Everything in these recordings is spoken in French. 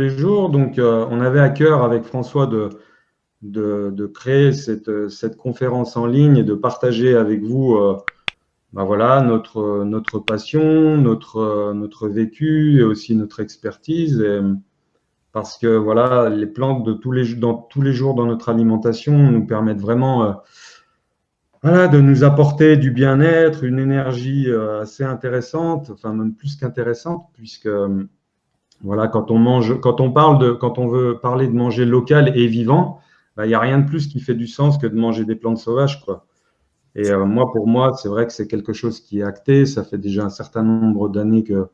les jours. Donc, on avait à cœur avec François de créer cette conférence en ligne et de partager avec vous voilà, notre passion, notre vécu et aussi notre expertise. Parce que voilà, les plantes dans tous les jours dans notre alimentation nous permettent vraiment voilà, de nous apporter du bien-être, une énergie assez intéressante, enfin même plus qu'intéressante, puisque voilà, quand on veut parler de manger local et vivant, bah, il n'y a rien de plus qui fait du sens que de manger des plantes sauvages, quoi. Et pour moi, c'est vrai que c'est quelque chose qui est acté. Ça fait déjà un certain nombre d'années que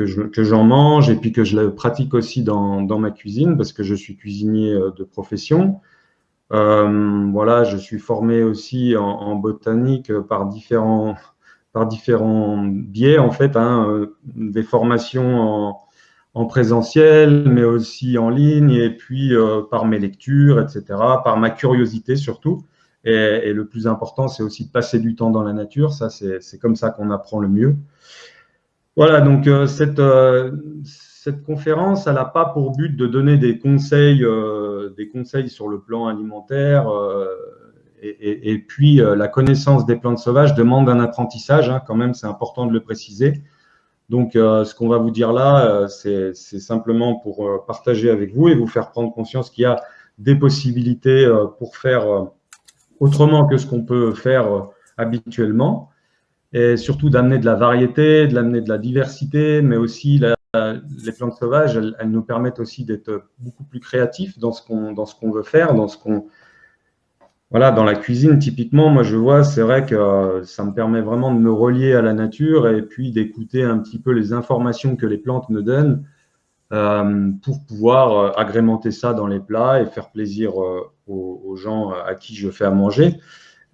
j'en mange et puis que je le pratique aussi dans ma cuisine parce que je suis cuisinier de profession. Voilà, je suis formé aussi en botanique par différents biais, en fait, hein, des formations en présentiel, mais aussi en ligne, et puis par mes lectures, etc., par ma curiosité surtout. Et le plus important, c'est aussi de passer du temps dans la nature. Ça, c'est comme ça qu'on apprend le mieux. Voilà, donc cette conférence, elle n'a pas pour but de donner des conseils sur le plan alimentaire. Et puis, la connaissance des plantes sauvages demande un apprentissage, hein, quand même, c'est important de le préciser. Donc, ce qu'on va vous dire là, c'est simplement pour partager avec vous et vous faire prendre conscience qu'il y a des possibilités pour faire autrement que ce qu'on peut faire habituellement et surtout d'amener de la variété, de l'amener de la diversité, mais aussi les plantes sauvages, elles nous permettent aussi d'être beaucoup plus créatifs dans ce qu'on veut faire, voilà, dans la cuisine, typiquement, moi je vois, c'est vrai que ça me permet vraiment de me relier à la nature et puis d'écouter un petit peu les informations que les plantes me donnent pour pouvoir agrémenter ça dans les plats et faire plaisir aux gens à qui je fais à manger.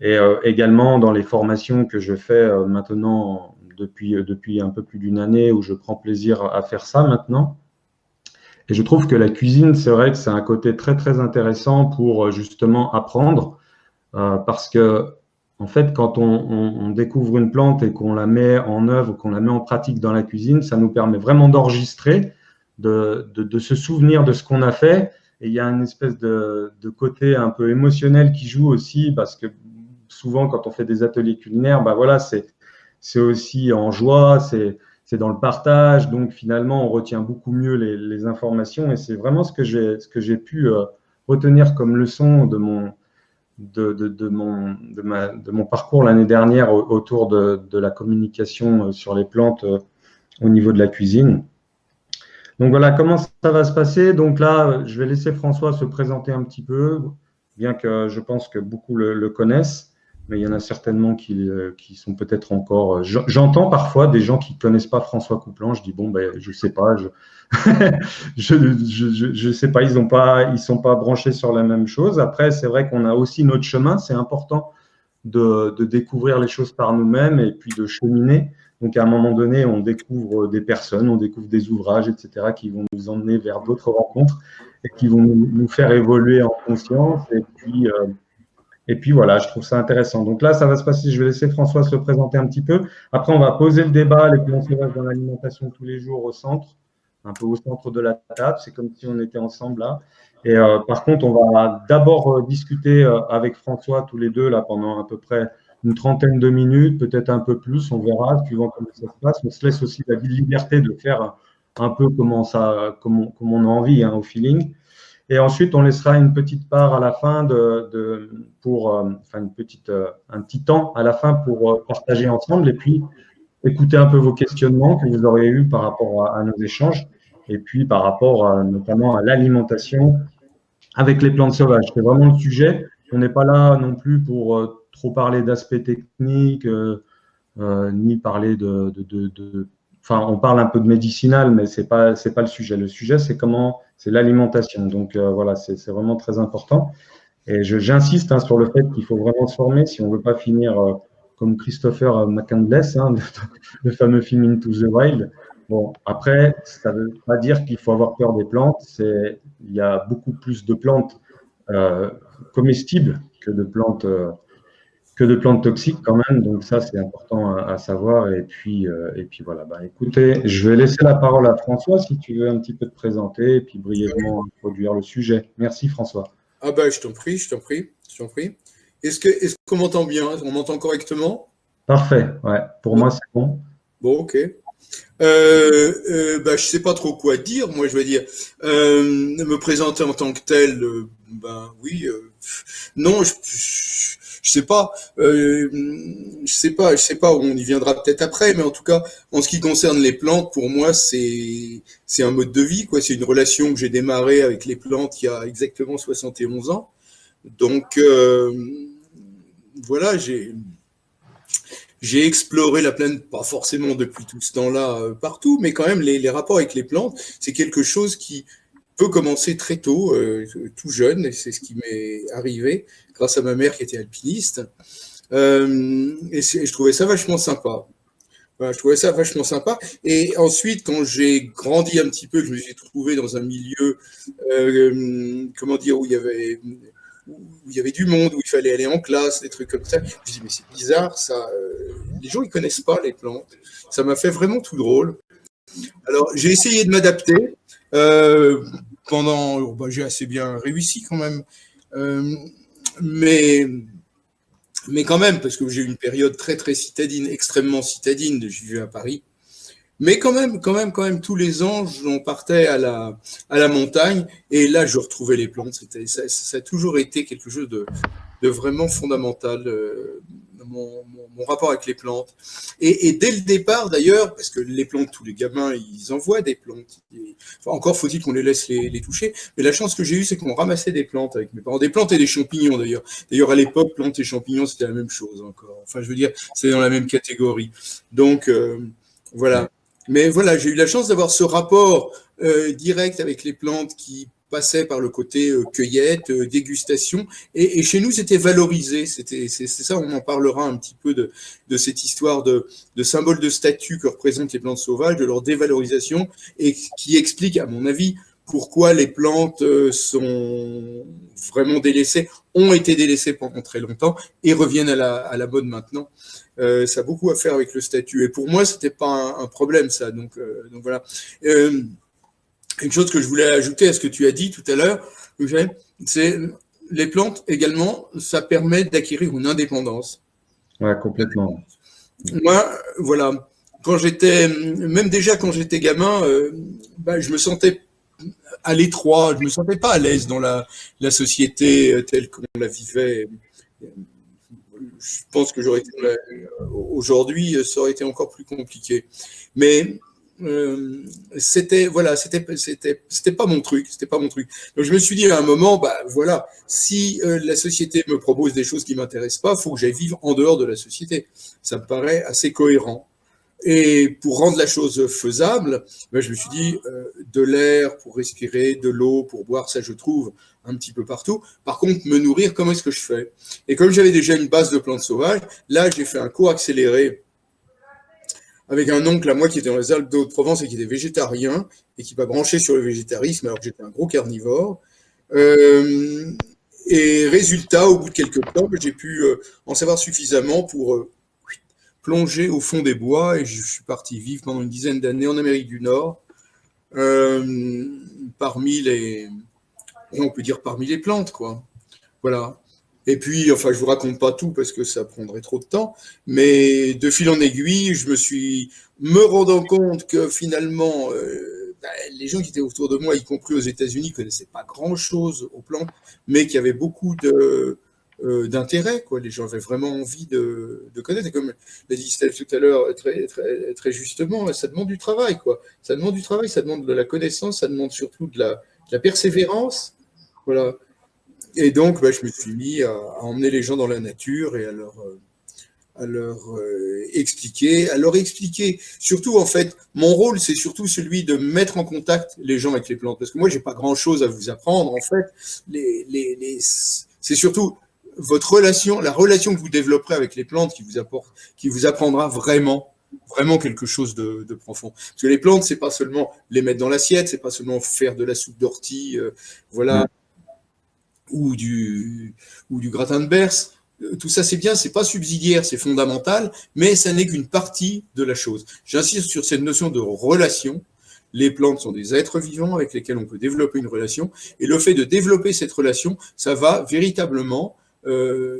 Et également dans les formations que je fais maintenant depuis un peu plus d'une année où je prends plaisir à faire ça maintenant. Et je trouve que la cuisine, c'est vrai que c'est un côté très très intéressant pour justement apprendre parce que en fait, quand on découvre une plante et qu'on la met en œuvre, qu'on la met en pratique dans la cuisine, ça nous permet vraiment d'enregistrer, de se souvenir de ce qu'on a fait. Et il y a une espèce de côté un peu émotionnel qui joue aussi parce que souvent, quand on fait des ateliers culinaires, bah voilà, c'est aussi en joie, c'est dans le partage. Donc, finalement, on retient beaucoup mieux les informations. Et c'est vraiment ce que j'ai pu retenir comme leçon de mon parcours l'année dernière autour de la communication sur les plantes au niveau de la cuisine. Donc, voilà comment ça va se passer. Donc là, je vais laisser François se présenter un petit peu, bien que je pense que beaucoup le connaissent. Mais il y en a certainement qui sont peut-être encore. J'entends parfois des gens qui ne connaissent pas François Coupland. Je dis, bon, ben, je ne sais pas. Je sais pas, ils sont pas branchés sur la même chose. Après, c'est vrai qu'on a aussi notre chemin. C'est important de découvrir les choses par nous-mêmes et puis de cheminer. Donc, à un moment donné, on découvre des personnes, on découvre des ouvrages, etc., qui vont nous emmener vers d'autres rencontres et qui vont nous faire évoluer en conscience. Et puis voilà, je trouve ça intéressant. Donc là, ça va se passer. Je vais laisser François se présenter un petit peu. Après, on va poser le débat, les plantes sauvages dans l'alimentation tous les jours au centre, un peu au centre de la table. C'est comme si on était ensemble là. Et par contre, on va d'abord discuter avec François tous les deux là pendant à peu près une trentaine de minutes, peut-être un peu plus. On verra, suivant comment ça se passe. On se laisse aussi la liberté de faire un peu comme on a envie, hein, au feeling. Et ensuite, on laissera une petite part à la fin enfin un petit temps à la fin pour partager ensemble et puis écouter un peu vos questionnements que vous auriez eus par rapport à nos échanges et puis par rapport notamment à l'alimentation avec les plantes sauvages. C'est vraiment le sujet. On n'est pas là non plus pour trop parler d'aspects techniques, ni parler enfin, on parle un peu de médicinal, mais c'est pas le sujet. Le sujet, c'est l'alimentation. Donc voilà, c'est vraiment très important. Et j'insiste hein, sur le fait qu'il faut vraiment se former si on veut pas finir comme Christopher McCandless, hein, le fameux film Into the Wild. Bon, après, ça ne veut pas dire qu'il faut avoir peur des plantes. Il y a beaucoup plus de plantes euh, comestibles que de plantes que de plantes toxiques quand même, donc ça c'est important à savoir. Et puis voilà, bah, écoutez, je vais laisser la parole à François si tu veux un petit peu te présenter et puis brièvement introduire le sujet. Merci François. Ah ben, je t'en prie, je t'en prie, je t'en prie. Est-ce qu'on m'entend bien? On m'entend correctement? Parfait, ouais, pour moi c'est bon. Bon, ok. Bah, je sais pas trop quoi dire. Moi, je vais dire me présenter en tant que tel. Ben oui. Non, je sais pas. Je sais pas. On y viendra peut-être après. Mais en tout cas, en ce qui concerne les plantes, pour moi, c'est un mode de vie, quoi. C'est une relation que j'ai démarrée avec les plantes il y a exactement 71 ans. Donc voilà, j'ai exploré la planète, pas forcément depuis tout ce temps-là partout, mais quand même les rapports avec les plantes, c'est quelque chose qui peut commencer très tôt, tout jeune, et c'est ce qui m'est arrivé grâce à ma mère qui était alpiniste. Et je trouvais ça vachement sympa. Voilà, je trouvais ça vachement sympa. Et ensuite, quand j'ai grandi un petit peu, que je me suis trouvé dans un milieu, comment dire, où il y avait du monde, où il fallait aller en classe, des trucs comme ça. Je me suis dit, mais c'est bizarre, ça. Les gens, ils connaissent pas les plantes. Ça m'a fait vraiment tout drôle. Alors, j'ai essayé de m'adapter. Bah, j'ai assez bien réussi quand même. Euh, mais, mais quand même, parce que j'ai eu une période très, très citadine, extrêmement citadine, je vivais à Paris. Mais quand même, tous les ans, on partait à la montagne et là, je retrouvais les plantes. Ça a toujours été quelque chose de vraiment fondamental, mon rapport avec les plantes. Et dès le départ, d'ailleurs, parce que les plantes, tous les gamins, ils envoient des plantes. Enfin, encore faut-il qu'on les laisse les toucher. Mais la chance que j'ai eue, c'est qu'on ramassait des plantes avec mes parents. Des plantes et des champignons, d'ailleurs. D'ailleurs, à l'époque, plantes et champignons, c'était la même chose encore. Enfin, je veux dire, c'est dans la même catégorie. Donc, voilà. Mais voilà, j'ai eu la chance d'avoir ce rapport direct avec les plantes qui passait par le côté cueillette, dégustation. Et chez nous, c'était valorisé. C'est ça, on en parlera un petit peu de cette histoire de symbole de statut que représentent les plantes sauvages, de leur dévalorisation, et qui explique, à mon avis, pourquoi les plantes sont vraiment délaissées, ont été délaissées pendant très longtemps et reviennent à la mode maintenant. Ça a beaucoup à faire avec le statut. Et pour moi, c'était pas un problème, ça. Donc voilà. Une chose que je voulais ajouter à ce que tu as dit tout à l'heure, c'est les plantes également, ça permet d'acquérir une indépendance. Ouais, complètement. Moi, voilà, même déjà quand j'étais gamin, bah, je me sentais à l'étroit, je me sentais pas à l'aise dans la société telle qu'on la vivait. Je pense que aujourd'hui, ça aurait été encore plus compliqué. Mais c'était pas mon truc, c'était pas mon truc. Donc je me suis dit à un moment, bah voilà, si la société me propose des choses qui m'intéressent pas, faut que j'aille vivre en dehors de la société. Ça me paraît assez cohérent. Et pour rendre la chose faisable, ben, je me suis dit, de l'air pour respirer, de l'eau pour boire, ça je trouve un petit peu partout. Par contre, me nourrir, comment est-ce que je fais? Et comme j'avais déjà une base de plantes sauvages, là j'ai fait un cours accéléré avec un oncle à moi qui était dans les Alpes de Haute-Provence et qui était végétarien et qui m'a branché sur le végétarisme alors que j'étais un gros carnivore. Euh, et résultat, au bout de quelques temps, j'ai pu en savoir suffisamment pour plonger au fond des bois et je suis parti vivre pendant une dizaine d'années en Amérique du Nord, parmi on peut dire parmi les plantes, quoi. Voilà. Et puis, enfin, je vous raconte pas tout parce que ça prendrait trop de temps, mais de fil en aiguille, je me rendant compte que finalement, les gens qui étaient autour de moi, y compris aux États-Unis, connaissaient pas grand-chose aux plantes, mais qu'il y avait beaucoup d'intérêt, quoi. Les gens avaient vraiment envie de connaître. Et comme l'a dit Steph tout à l'heure, très justement, ça demande du travail, quoi. Ça demande du travail, ça demande de la connaissance, ça demande surtout de la persévérance. Voilà. Et donc, bah, je me suis mis à emmener les gens dans la nature et à leur expliquer. Surtout, en fait, mon rôle, c'est surtout celui de mettre en contact les gens avec les plantes. Parce que moi, j'ai pas grand-chose à vous apprendre. En fait, c'est surtout la relation que vous développerez avec les plantes qui vous apprendra vraiment quelque chose de profond. Parce que les plantes, c'est pas seulement les mettre dans l'assiette, c'est pas seulement faire de la soupe d'ortie, voilà, ou du gratin de berce. tout ça c'est bien, c'est pas subsidiaire, c'est fondamental, mais ça n'est qu'une partie de la chose. J'insiste sur cette notion de relation. Les plantes sont des êtres vivants avec lesquels on peut développer une relation, et le fait de développer cette relation, ça va véritablement,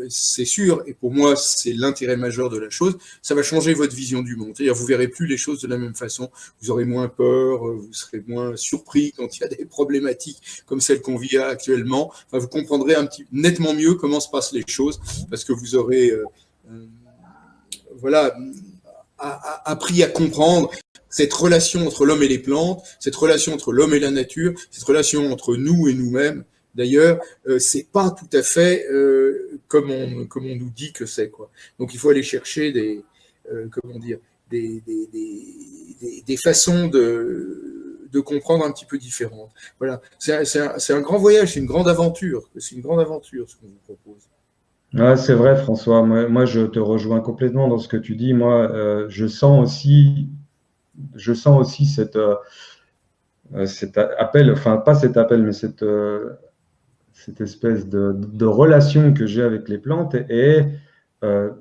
c'est sûr, et pour moi c'est l'intérêt majeur de la chose, ça va changer votre vision du monde. C'est-à-dire vous verrez plus les choses de la même façon, vous aurez moins peur, vous serez moins surpris quand il y a des problématiques comme celles qu'on vit actuellement. Enfin, vous comprendrez nettement mieux comment se passent les choses, parce que vous aurez voilà, appris à comprendre cette relation entre l'homme et les plantes, cette relation entre l'homme et la nature, cette relation entre nous et nous-mêmes. D'ailleurs, c'est pas tout à fait comme on nous dit que c'est, quoi. Donc il faut aller chercher des façons de comprendre un petit peu différentes. Voilà, c'est un grand voyage, c'est une grande aventure ce qu'on vous propose. Ouais, c'est vrai, François. Moi, je te rejoins complètement dans ce que tu dis. Moi, je sens aussi cet appel, enfin pas cet appel, mais cette espèce de relation que j'ai avec les plantes, et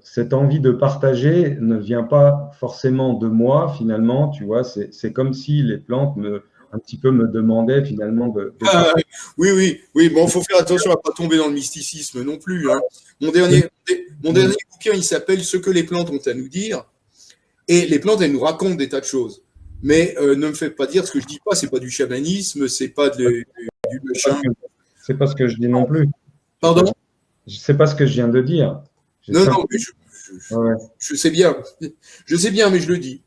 cette envie de partager ne vient pas forcément de moi finalement, tu vois, c'est comme si les plantes un petit peu me demandaient finalement de partager. Oui, bon, il faut faire attention à ne pas tomber dans le mysticisme non plus, hein. Mon dernier bouquin, il s'appelle « Ce que les plantes ont à nous dire ». Et les plantes, elles nous racontent des tas de choses. Mais ne me faites pas dire ce que je dis pas, c'est pas du chamanisme, c'est pas du machin. C'est pas ce que je dis non plus. Pardon? C'est pas ce que je viens de dire. Non, mais je sais bien. Je sais bien, mais je le dis.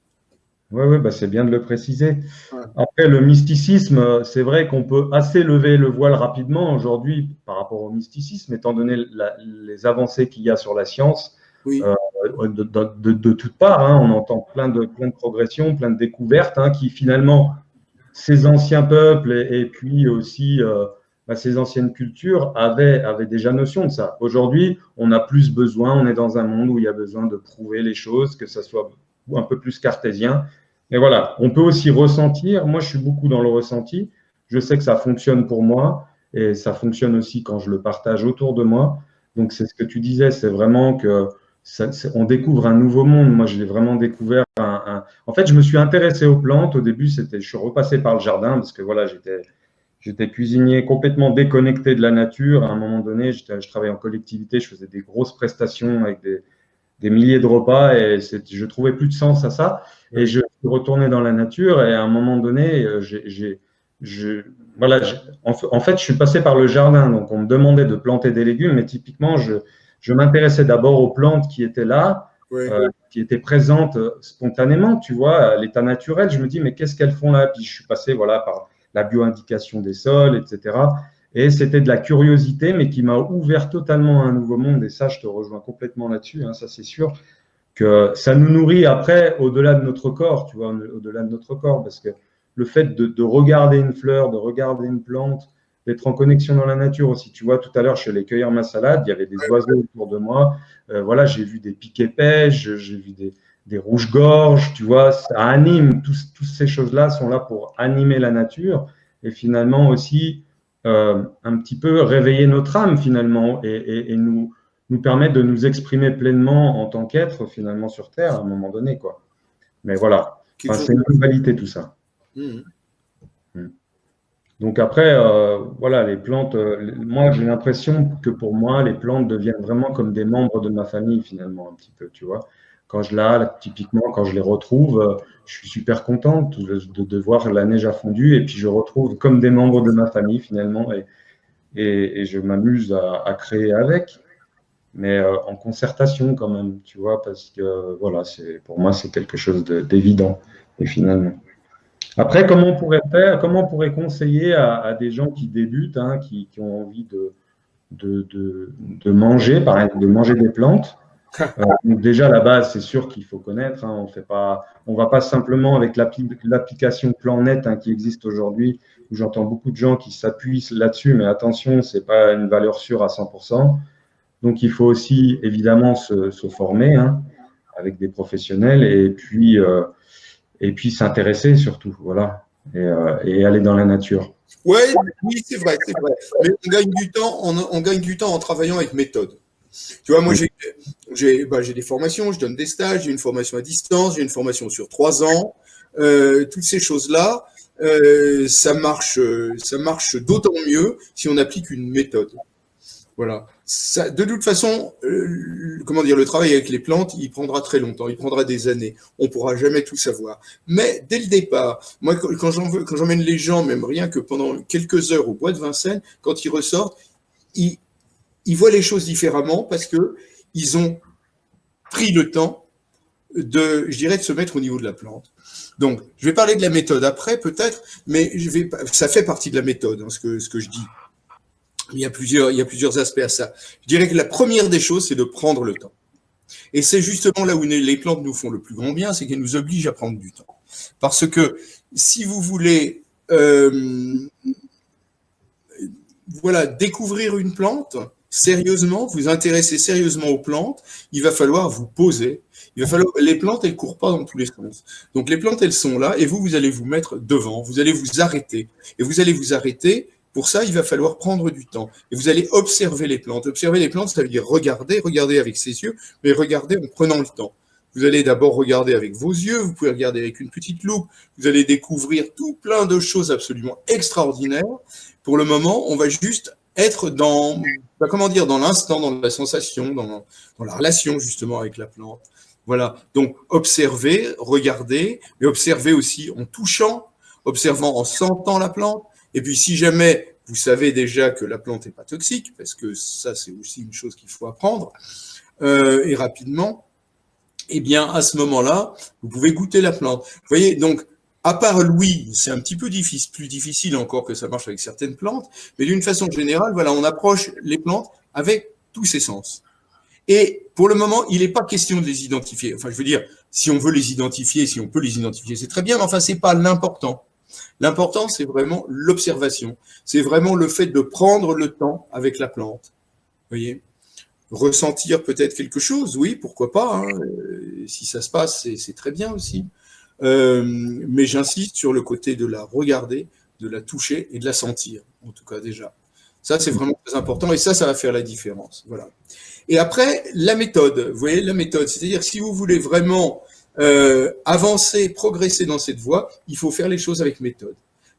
Oui, bah c'est bien de le préciser. Ouais. Après, le mysticisme, c'est vrai qu'on peut assez lever le voile rapidement aujourd'hui par rapport au mysticisme, étant donné les avancées qu'il y a sur la science. Oui. De toutes parts, hein, on entend plein de progressions, plein de découvertes, hein, qui finalement, ces anciens peuples et puis aussi ces anciennes cultures avaient déjà notion de ça. Aujourd'hui, on a plus besoin, on est dans un monde où il y a besoin de prouver les choses, que ça soit un peu plus cartésien. Et voilà, on peut aussi ressentir, moi je suis beaucoup dans le ressenti, je sais que ça fonctionne pour moi et ça fonctionne aussi quand je le partage autour de moi. Donc c'est ce que tu disais, c'est vraiment que on découvre un nouveau monde. Moi, je l'ai vraiment découvert. En fait, je me suis intéressé aux plantes. Au début, je suis repassé par le jardin parce que voilà, j'étais cuisinier complètement déconnecté de la nature. À un moment donné, je travaillais en collectivité, je faisais des grosses prestations avec des milliers de repas et je trouvais plus de sens à ça. Et je suis retourné dans la nature et à un moment donné, en fait, je suis passé par le jardin. Donc, on me demandait de planter des légumes, mais typiquement, je m'intéressais d'abord aux plantes qui étaient là, qui étaient présentes spontanément, tu vois, à l'état naturel. Je me dis, mais qu'est-ce qu'elles font là? Puis je suis passé par la bioindication des sols, etc. Et c'était de la curiosité, mais qui m'a ouvert totalement à un nouveau monde. Et ça, je te rejoins complètement là-dessus, hein, ça c'est sûr, que ça nous nourrit après au-delà de notre corps, tu vois, au-delà de notre corps, parce que le fait de regarder une fleur, de regarder une plante, d'être en connexion dans la nature aussi. Tu vois, tout à l'heure, je suis allé cueillir ma salade, il y avait des oiseaux autour de moi. Voilà, j'ai vu des piquets-pêches, j'ai vu des rouges-gorges, tu vois, ça anime. Toutes ces choses-là sont là pour animer la nature et finalement aussi un petit peu réveiller notre âme finalement et nous permettre de nous exprimer pleinement en tant qu'être finalement sur Terre à un moment donné, quoi. Mais voilà, c'est une globalité tout ça. Donc après, voilà, les plantes, moi j'ai l'impression que pour moi, les plantes deviennent vraiment comme des membres de ma famille finalement, un petit peu, tu vois. Typiquement, quand je les retrouve, je suis super contente de voir la neige a fondu et puis je retrouve comme des membres de ma famille finalement et je m'amuse à créer avec, mais en concertation quand même, tu vois, parce que voilà, pour moi, c'est quelque chose d'évident et finalement. Après, comment on pourrait faire, comment on pourrait conseiller à des gens qui débutent, hein, qui ont envie de manger, par exemple, de manger des plantes. Donc déjà, la base, c'est sûr qu'il faut connaître. Hein, on va pas simplement avec l'application PlanNet, hein, qui existe aujourd'hui, où j'entends beaucoup de gens qui s'appuient là-dessus, mais attention, c'est pas une valeur sûre à 100%. Donc, il faut aussi évidemment se former, hein, avec des professionnels et puis s'intéresser surtout, voilà, et aller dans la nature. Oui, c'est vrai. Mais on gagne du temps en travaillant avec méthode. Tu vois, moi, j'ai des formations, je donne des stages, j'ai une formation à distance, j'ai une formation sur 3 ans. Toutes ces choses-là, ça marche d'autant mieux si on applique une méthode. Voilà. Ça, de toute façon, comment dire, le travail avec les plantes, il prendra très longtemps, il prendra des années. On pourra jamais tout savoir. Mais dès le départ, moi, quand j'emmène les gens, même rien que pendant quelques heures au bois de Vincennes, quand ils ressortent, ils, ils voient les choses différemment parce que ils ont pris le temps je dirais, de se mettre au niveau de la plante. Donc, je vais parler de la méthode après, peut-être, mais ça fait partie de la méthode, hein, ce que je dis. Il y a plusieurs aspects à ça. Je dirais que la première des choses, c'est de prendre le temps. Et c'est justement là où les plantes nous font le plus grand bien, c'est qu'elles nous obligent à prendre du temps. Parce que si vous voulez découvrir une plante, sérieusement, vous intéresser sérieusement aux plantes, il va falloir vous poser. Les plantes, elles courent pas dans tous les sens. Donc les plantes, elles sont là, et vous allez vous mettre devant, vous allez vous arrêter. Et vous allez vous arrêter. Pour ça, il va falloir prendre du temps. Et vous allez observer les plantes. Observer les plantes, ça veut dire regarder avec ses yeux, mais regarder en prenant le temps. Vous allez d'abord regarder avec vos yeux, vous pouvez regarder avec une petite loupe, vous allez découvrir tout plein de choses absolument extraordinaires. Pour le moment, on va juste être dans l'instant, dans la sensation, dans la relation justement avec la plante. Voilà, donc observer, regarder, mais observer aussi en touchant, observant en sentant la plante. Et puis si jamais vous savez déjà que la plante n'est pas toxique, parce que ça c'est aussi une chose qu'il faut apprendre, et rapidement, eh bien à ce moment-là, vous pouvez goûter la plante. Vous voyez, donc à part l'ouïe, c'est un petit peu plus difficile encore que ça marche avec certaines plantes, mais d'une façon générale, voilà, on approche les plantes avec tous ses sens. Et pour le moment, il n'est pas question de les identifier. Enfin, je veux dire, si on veut les identifier, si on peut les identifier, c'est très bien, mais enfin, c'est pas l'important. L'important, c'est vraiment l'observation. C'est vraiment le fait de prendre le temps avec la plante. Vous voyez, ressentir peut-être quelque chose, oui, pourquoi pas. Hein. Si ça se passe, c'est très bien aussi. Mais j'insiste sur le côté de la regarder, de la toucher et de la sentir, en tout cas déjà. Ça, c'est vraiment très important et ça va faire la différence. Voilà. Et après, la méthode. Vous voyez, la méthode, c'est-à-dire si vous voulez vraiment avancer, progresser dans cette voie, il faut faire les choses avec méthode.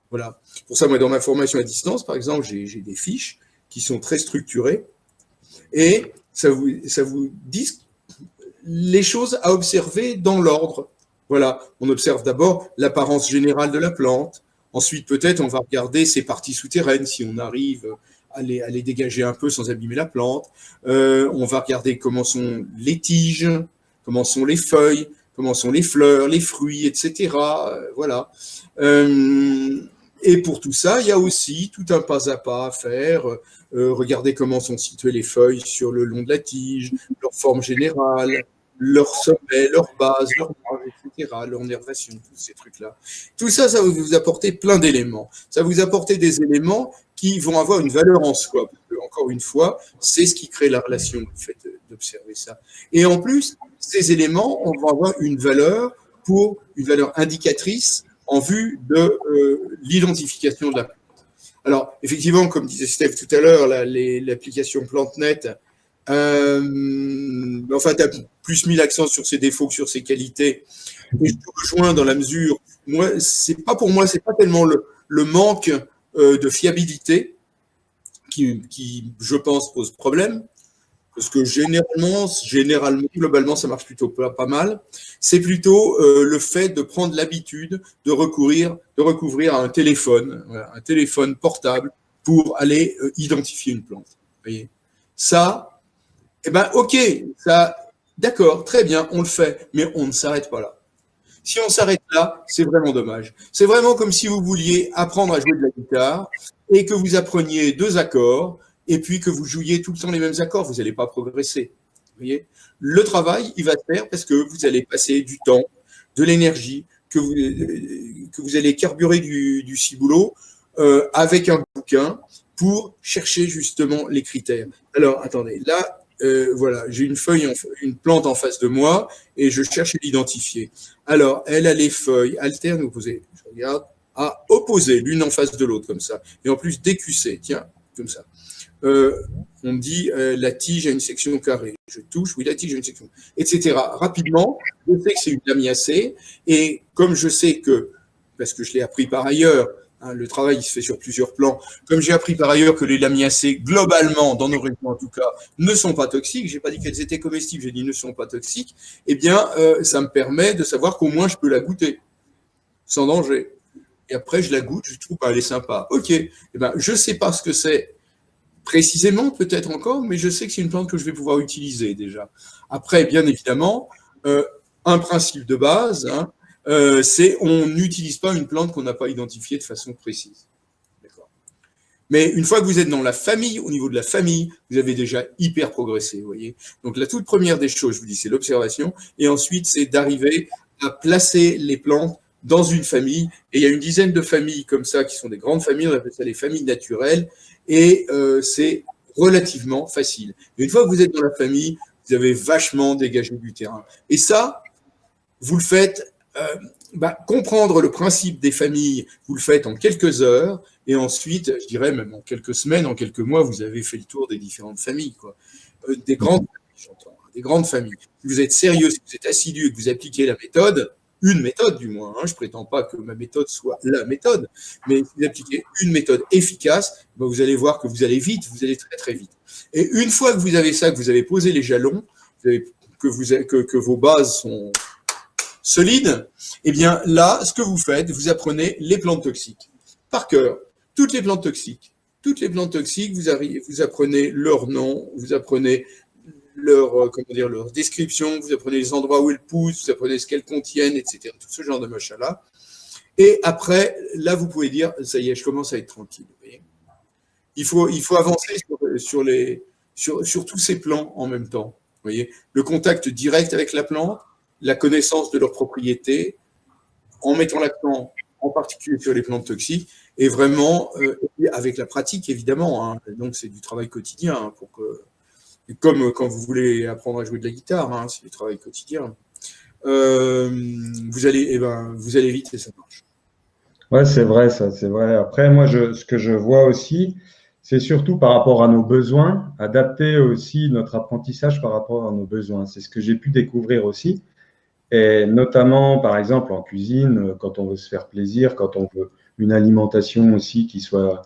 Voilà. Pour ça, moi, dans ma formation à distance, par exemple, j'ai des fiches qui sont très structurées et ça vous dit les choses à observer dans l'ordre. Voilà. On observe d'abord l'apparence générale de la plante. Ensuite, peut-être, on va regarder ses parties souterraines, si on arrive à les dégager un peu sans abîmer la plante. On va regarder comment sont les tiges, comment sont les feuilles, comment sont les fleurs, les fruits, etc. Voilà. Et pour tout ça, il y a aussi tout un pas à pas à faire. Regardez comment sont situées les feuilles sur le long de la tige, leur forme générale, leur sommet, leur base, leur branche, etc., leur nervation, tous ces trucs-là. Tout ça, ça va vous apporter plein d'éléments. Ça va vous apporter des éléments qui vont avoir une valeur en soi. Parce que, encore une fois, c'est ce qui crée la relation, le fait d'observer ça. Et en plus, ces éléments, on va avoir une valeur indicatrice en vue de l'identification de la plante. Alors, effectivement, comme disait Steph tout à l'heure, l'application PlanteNet, enfin, tu as plus mis l'accent sur ses défauts que sur ses qualités. Et je te rejoins dans la mesure, c'est pas tellement le manque de fiabilité qui, je pense, pose problème, parce que généralement, globalement, ça marche plutôt pas mal. C'est plutôt le fait de prendre l'habitude de recourir à un téléphone portable pour aller identifier une plante. Vous voyez, ça. Eh bien, ok, ça, d'accord, très bien, on le fait, mais on ne s'arrête pas là. Si on s'arrête là, c'est vraiment dommage. C'est vraiment comme si vous vouliez apprendre à jouer de la guitare et que vous appreniez 2 accords et puis que vous jouiez tout le temps les mêmes accords, vous n'allez pas progresser. Vous voyez, le travail, il va se faire parce que vous allez passer du temps, de l'énergie, que vous allez carburer du ciboulot avec un bouquin pour chercher justement les critères. Alors, attendez, là, voilà, j'ai une plante en face de moi et je cherche à l'identifier. Alors, elle a les feuilles alternes opposées. Je regarde, opposées, l'une en face de l'autre, comme ça. Et en plus, décussées, tiens, comme ça. on me dit la tige a une section carrée. Je touche, oui, la tige a une section, etc. Rapidement, je sais que c'est une lamiacée, et comme je sais que, parce que je l'ai appris par ailleurs, hein, le travail il se fait sur plusieurs plans, comme j'ai appris par ailleurs que les lamiacées, globalement, dans nos régions en tout cas, ne sont pas toxiques, j'ai pas dit qu'elles étaient comestibles, j'ai dit ne sont pas toxiques, eh bien, ça me permet de savoir qu'au moins je peux la goûter, sans danger. Et après, je la goûte, je trouve, elle est sympa. Ok, eh ben, je sais pas ce que c'est précisément, peut-être encore, mais je sais que c'est une plante que je vais pouvoir utiliser déjà. Après, bien évidemment, un principe de base, hein, c'est on n'utilise pas une plante qu'on n'a pas identifiée de façon précise. D'accord. Mais une fois que vous êtes dans la famille, au niveau de la famille, vous avez déjà hyper progressé, vous voyez. Donc la toute première des choses, je vous dis, c'est l'observation, et ensuite, c'est d'arriver à placer les plantes dans une famille, et il y a une dizaine de familles comme ça, qui sont des grandes familles, on appelle ça les familles naturelles, et c'est relativement facile. Mais une fois que vous êtes dans la famille, vous avez vachement dégagé du terrain. Et ça, vous le faites, comprendre le principe des familles, vous le faites en quelques heures, et ensuite, je dirais même en quelques semaines, en quelques mois, vous avez fait le tour des différentes familles, quoi. Des grandes familles, j'entends, des grandes familles. Si vous êtes sérieux, si vous êtes assidu et que vous appliquez la méthode, une méthode du moins, hein, je ne prétends pas que ma méthode soit la méthode, mais si vous appliquez une méthode efficace, ben vous allez voir que vous allez vite, vous allez très très vite. Et une fois que vous avez ça, que vous avez posé les jalons, que vos bases sont solides, eh bien là, ce que vous faites, vous apprenez les plantes toxiques. Par cœur, toutes les plantes toxiques. Toutes les plantes toxiques, vous apprenez leur nom, vous apprenez leur description, vous apprenez les endroits où elles poussent, vous apprenez ce qu'elles contiennent, etc. Tout ce genre de machin-là. Et après, là, vous pouvez dire, ça y est, je commence à être tranquille. Vous voyez, il faut avancer sur tous ces plans en même temps. Vous voyez, le contact direct avec la plante, la connaissance de leurs propriétés, en mettant l'accent en particulier sur les plantes toxiques, et vraiment, avec la pratique, évidemment. Hein, donc, c'est du travail quotidien, hein, pour que... Comme quand vous voulez apprendre à jouer de la guitare, hein, c'est du travail quotidien. Vous allez vite et ça marche. Ouais, c'est vrai, ça, c'est vrai. Après, moi, ce que je vois aussi, c'est surtout par rapport à nos besoins, adapter aussi notre apprentissage par rapport à nos besoins. C'est ce que j'ai pu découvrir aussi. Et notamment, par exemple, en cuisine, quand on veut se faire plaisir, quand on veut une alimentation aussi qui soit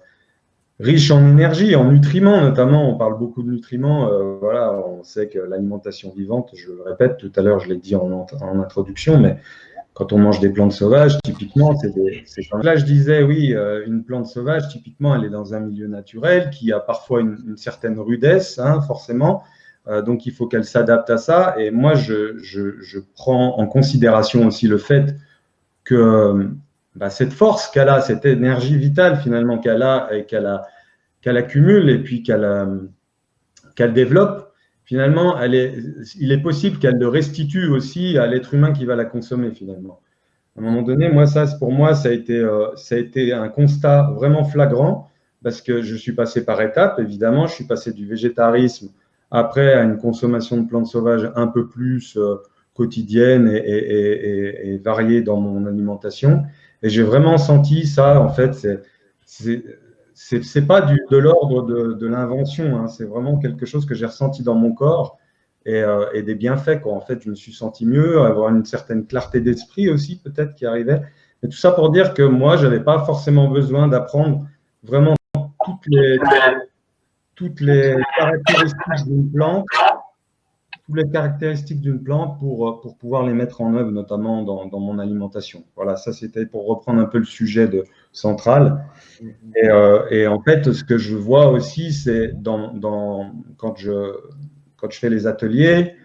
riche en énergie, en nutriments notamment. On parle beaucoup de nutriments. Voilà, on sait que l'alimentation vivante, je le répète, tout à l'heure, je l'ai dit en introduction, mais quand on mange des plantes sauvages, typiquement, là, je disais, oui, une plante sauvage, typiquement, elle est dans un milieu naturel qui a parfois une certaine rudesse, hein, forcément. Donc, il faut qu'elle s'adapte à ça. Et moi, je prends en considération aussi le fait que cette force qu'elle a, cette énergie vitale finalement qu'elle a et qu'elle accumule et puis qu'elle développe, finalement, il est possible qu'elle le restitue aussi à l'être humain qui va la consommer finalement. À un moment donné, moi, pour moi, ça a été un constat vraiment flagrant parce que je suis passé par étapes, évidemment. Je suis passé du végétarisme après à une consommation de plantes sauvages un peu plus quotidienne et variée dans mon alimentation. Et j'ai vraiment senti ça, en fait, c'est pas de l'ordre de l'invention, hein, c'est vraiment quelque chose que j'ai ressenti dans mon corps et des bienfaits, quoi. En fait, je me suis senti mieux, avoir une certaine clarté d'esprit aussi, peut-être, qui arrivait. Et tout ça pour dire que moi, je n'avais pas forcément besoin d'apprendre vraiment toutes les caractéristiques d'une plante, toutes les caractéristiques d'une plante pour pouvoir les mettre en œuvre, notamment dans mon alimentation. Voilà, ça c'était pour reprendre un peu le sujet central. Et en fait, ce que je vois aussi, c'est quand je fais les ateliers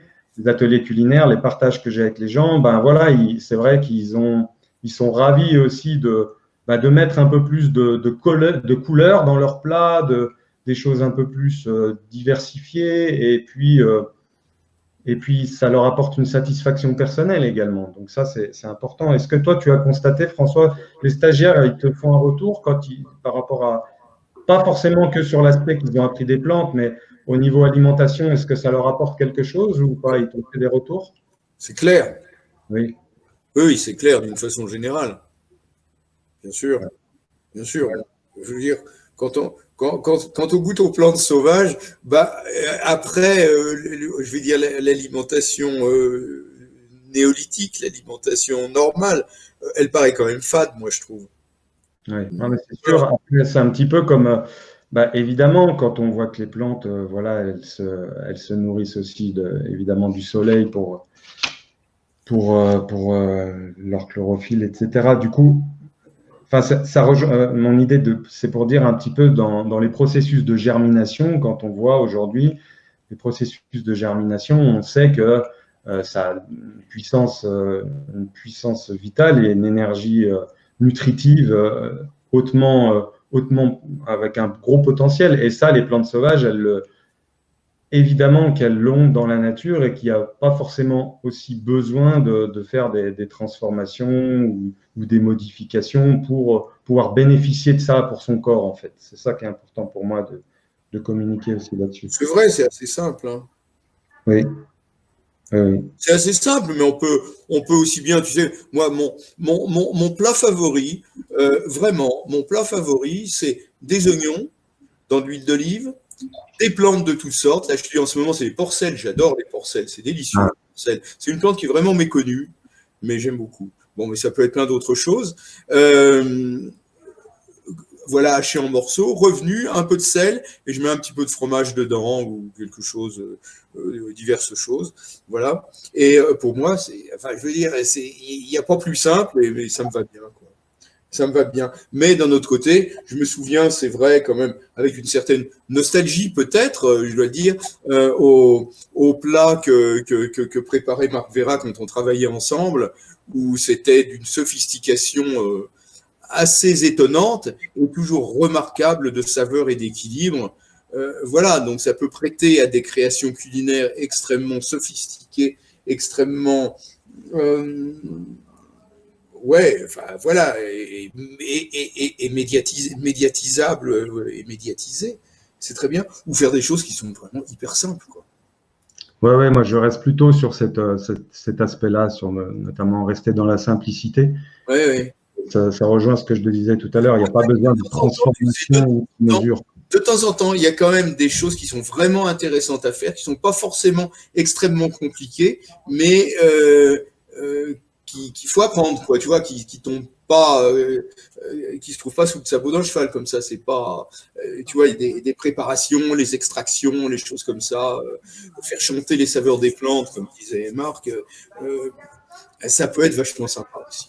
culinaires, les partages que j'ai avec les gens, ben voilà, c'est vrai ils sont ravis aussi de mettre un peu plus de couleurs dans leurs plats, des choses un peu plus diversifiées, et puis ça leur apporte une satisfaction personnelle également. Donc ça, c'est important. Est-ce que toi, tu as constaté, François, les stagiaires, ils te font un retour par rapport à, pas forcément que sur l'aspect qu'ils ont appris des plantes, mais au niveau alimentation, est-ce que ça leur apporte quelque chose ou pas? Ils t'ont fait des retours? C'est clair. Oui. Oui, c'est clair d'une façon générale. Bien sûr. Bien sûr. Je veux dire, Quand on goûte aux plantes sauvages, bah, après, je vais dire l'alimentation néolithique, l'alimentation normale, elle paraît quand même fade, moi, je trouve. Oui, c'est sûr. Après, c'est un petit peu comme, évidemment, quand on voit que les plantes, voilà, elles se nourrissent aussi évidemment du soleil pour leur chlorophylle, etc. Du coup, enfin, ça rejoint mon idée c'est pour dire un petit peu dans les processus de germination, quand on voit aujourd'hui les processus de germination, on sait que ça a une puissance vitale et une énergie nutritive hautement avec un gros potentiel. Et ça, les plantes sauvages, évidemment qu'elles l'ont dans la nature et qu'il n'y a pas forcément aussi besoin de faire des transformations ou des modifications pour pouvoir bénéficier de ça pour son corps, en fait. C'est ça qui est important pour moi de communiquer aussi là-dessus. C'est vrai, c'est assez simple. Hein. Oui. C'est assez simple, mais on peut aussi bien, tu sais, moi, mon plat favori, vraiment, mon plat favori, c'est des oignons dans de l'huile d'olive, des plantes de toutes sortes. Là, je suis en ce moment, c'est les porcelles. J'adore les porcelles. C'est délicieux. Ah. C'est une plante qui est vraiment méconnue, mais j'aime beaucoup. Bon, mais ça peut être plein d'autres choses. Voilà, haché en morceaux, revenu, un peu de sel, et je mets un petit peu de fromage dedans ou quelque chose, diverses choses. Voilà. Et pour moi, enfin, je veux dire, il n'y a pas plus simple, mais ça me va bien, quoi. Ça me va bien. Mais d'un autre côté, je me souviens, c'est vrai, quand même, avec une certaine nostalgie, peut-être, je dois le dire, au plat que préparait Marc Vera quand on travaillait ensemble, où c'était d'une sophistication assez étonnante et toujours remarquable de saveur et d'équilibre. Voilà, donc ça peut prêter à des créations culinaires extrêmement sophistiquées, extrêmement ouais, enfin voilà, et médiatisables et médiatisées, c'est très bien, ou faire des choses qui sont vraiment hyper simples, quoi. Ouais, moi je reste plutôt sur cet aspect-là, notamment rester dans la simplicité. Ouais. Ça rejoint ce que je te disais tout à l'heure, il n'y a pas besoin de transformation ou de mesure. De temps en temps, il y a quand même des choses qui sont vraiment intéressantes à faire, qui ne sont pas forcément extrêmement compliquées, mais qu'il faut apprendre, quoi, tu vois, qui tombent pas, qui se trouvent pas sous le sabot d'un cheval, comme ça, c'est pas, tu vois, il y a des préparations, les extractions, les choses comme ça, faire chanter les saveurs des plantes, comme disait Marc, ça peut être vachement sympa aussi.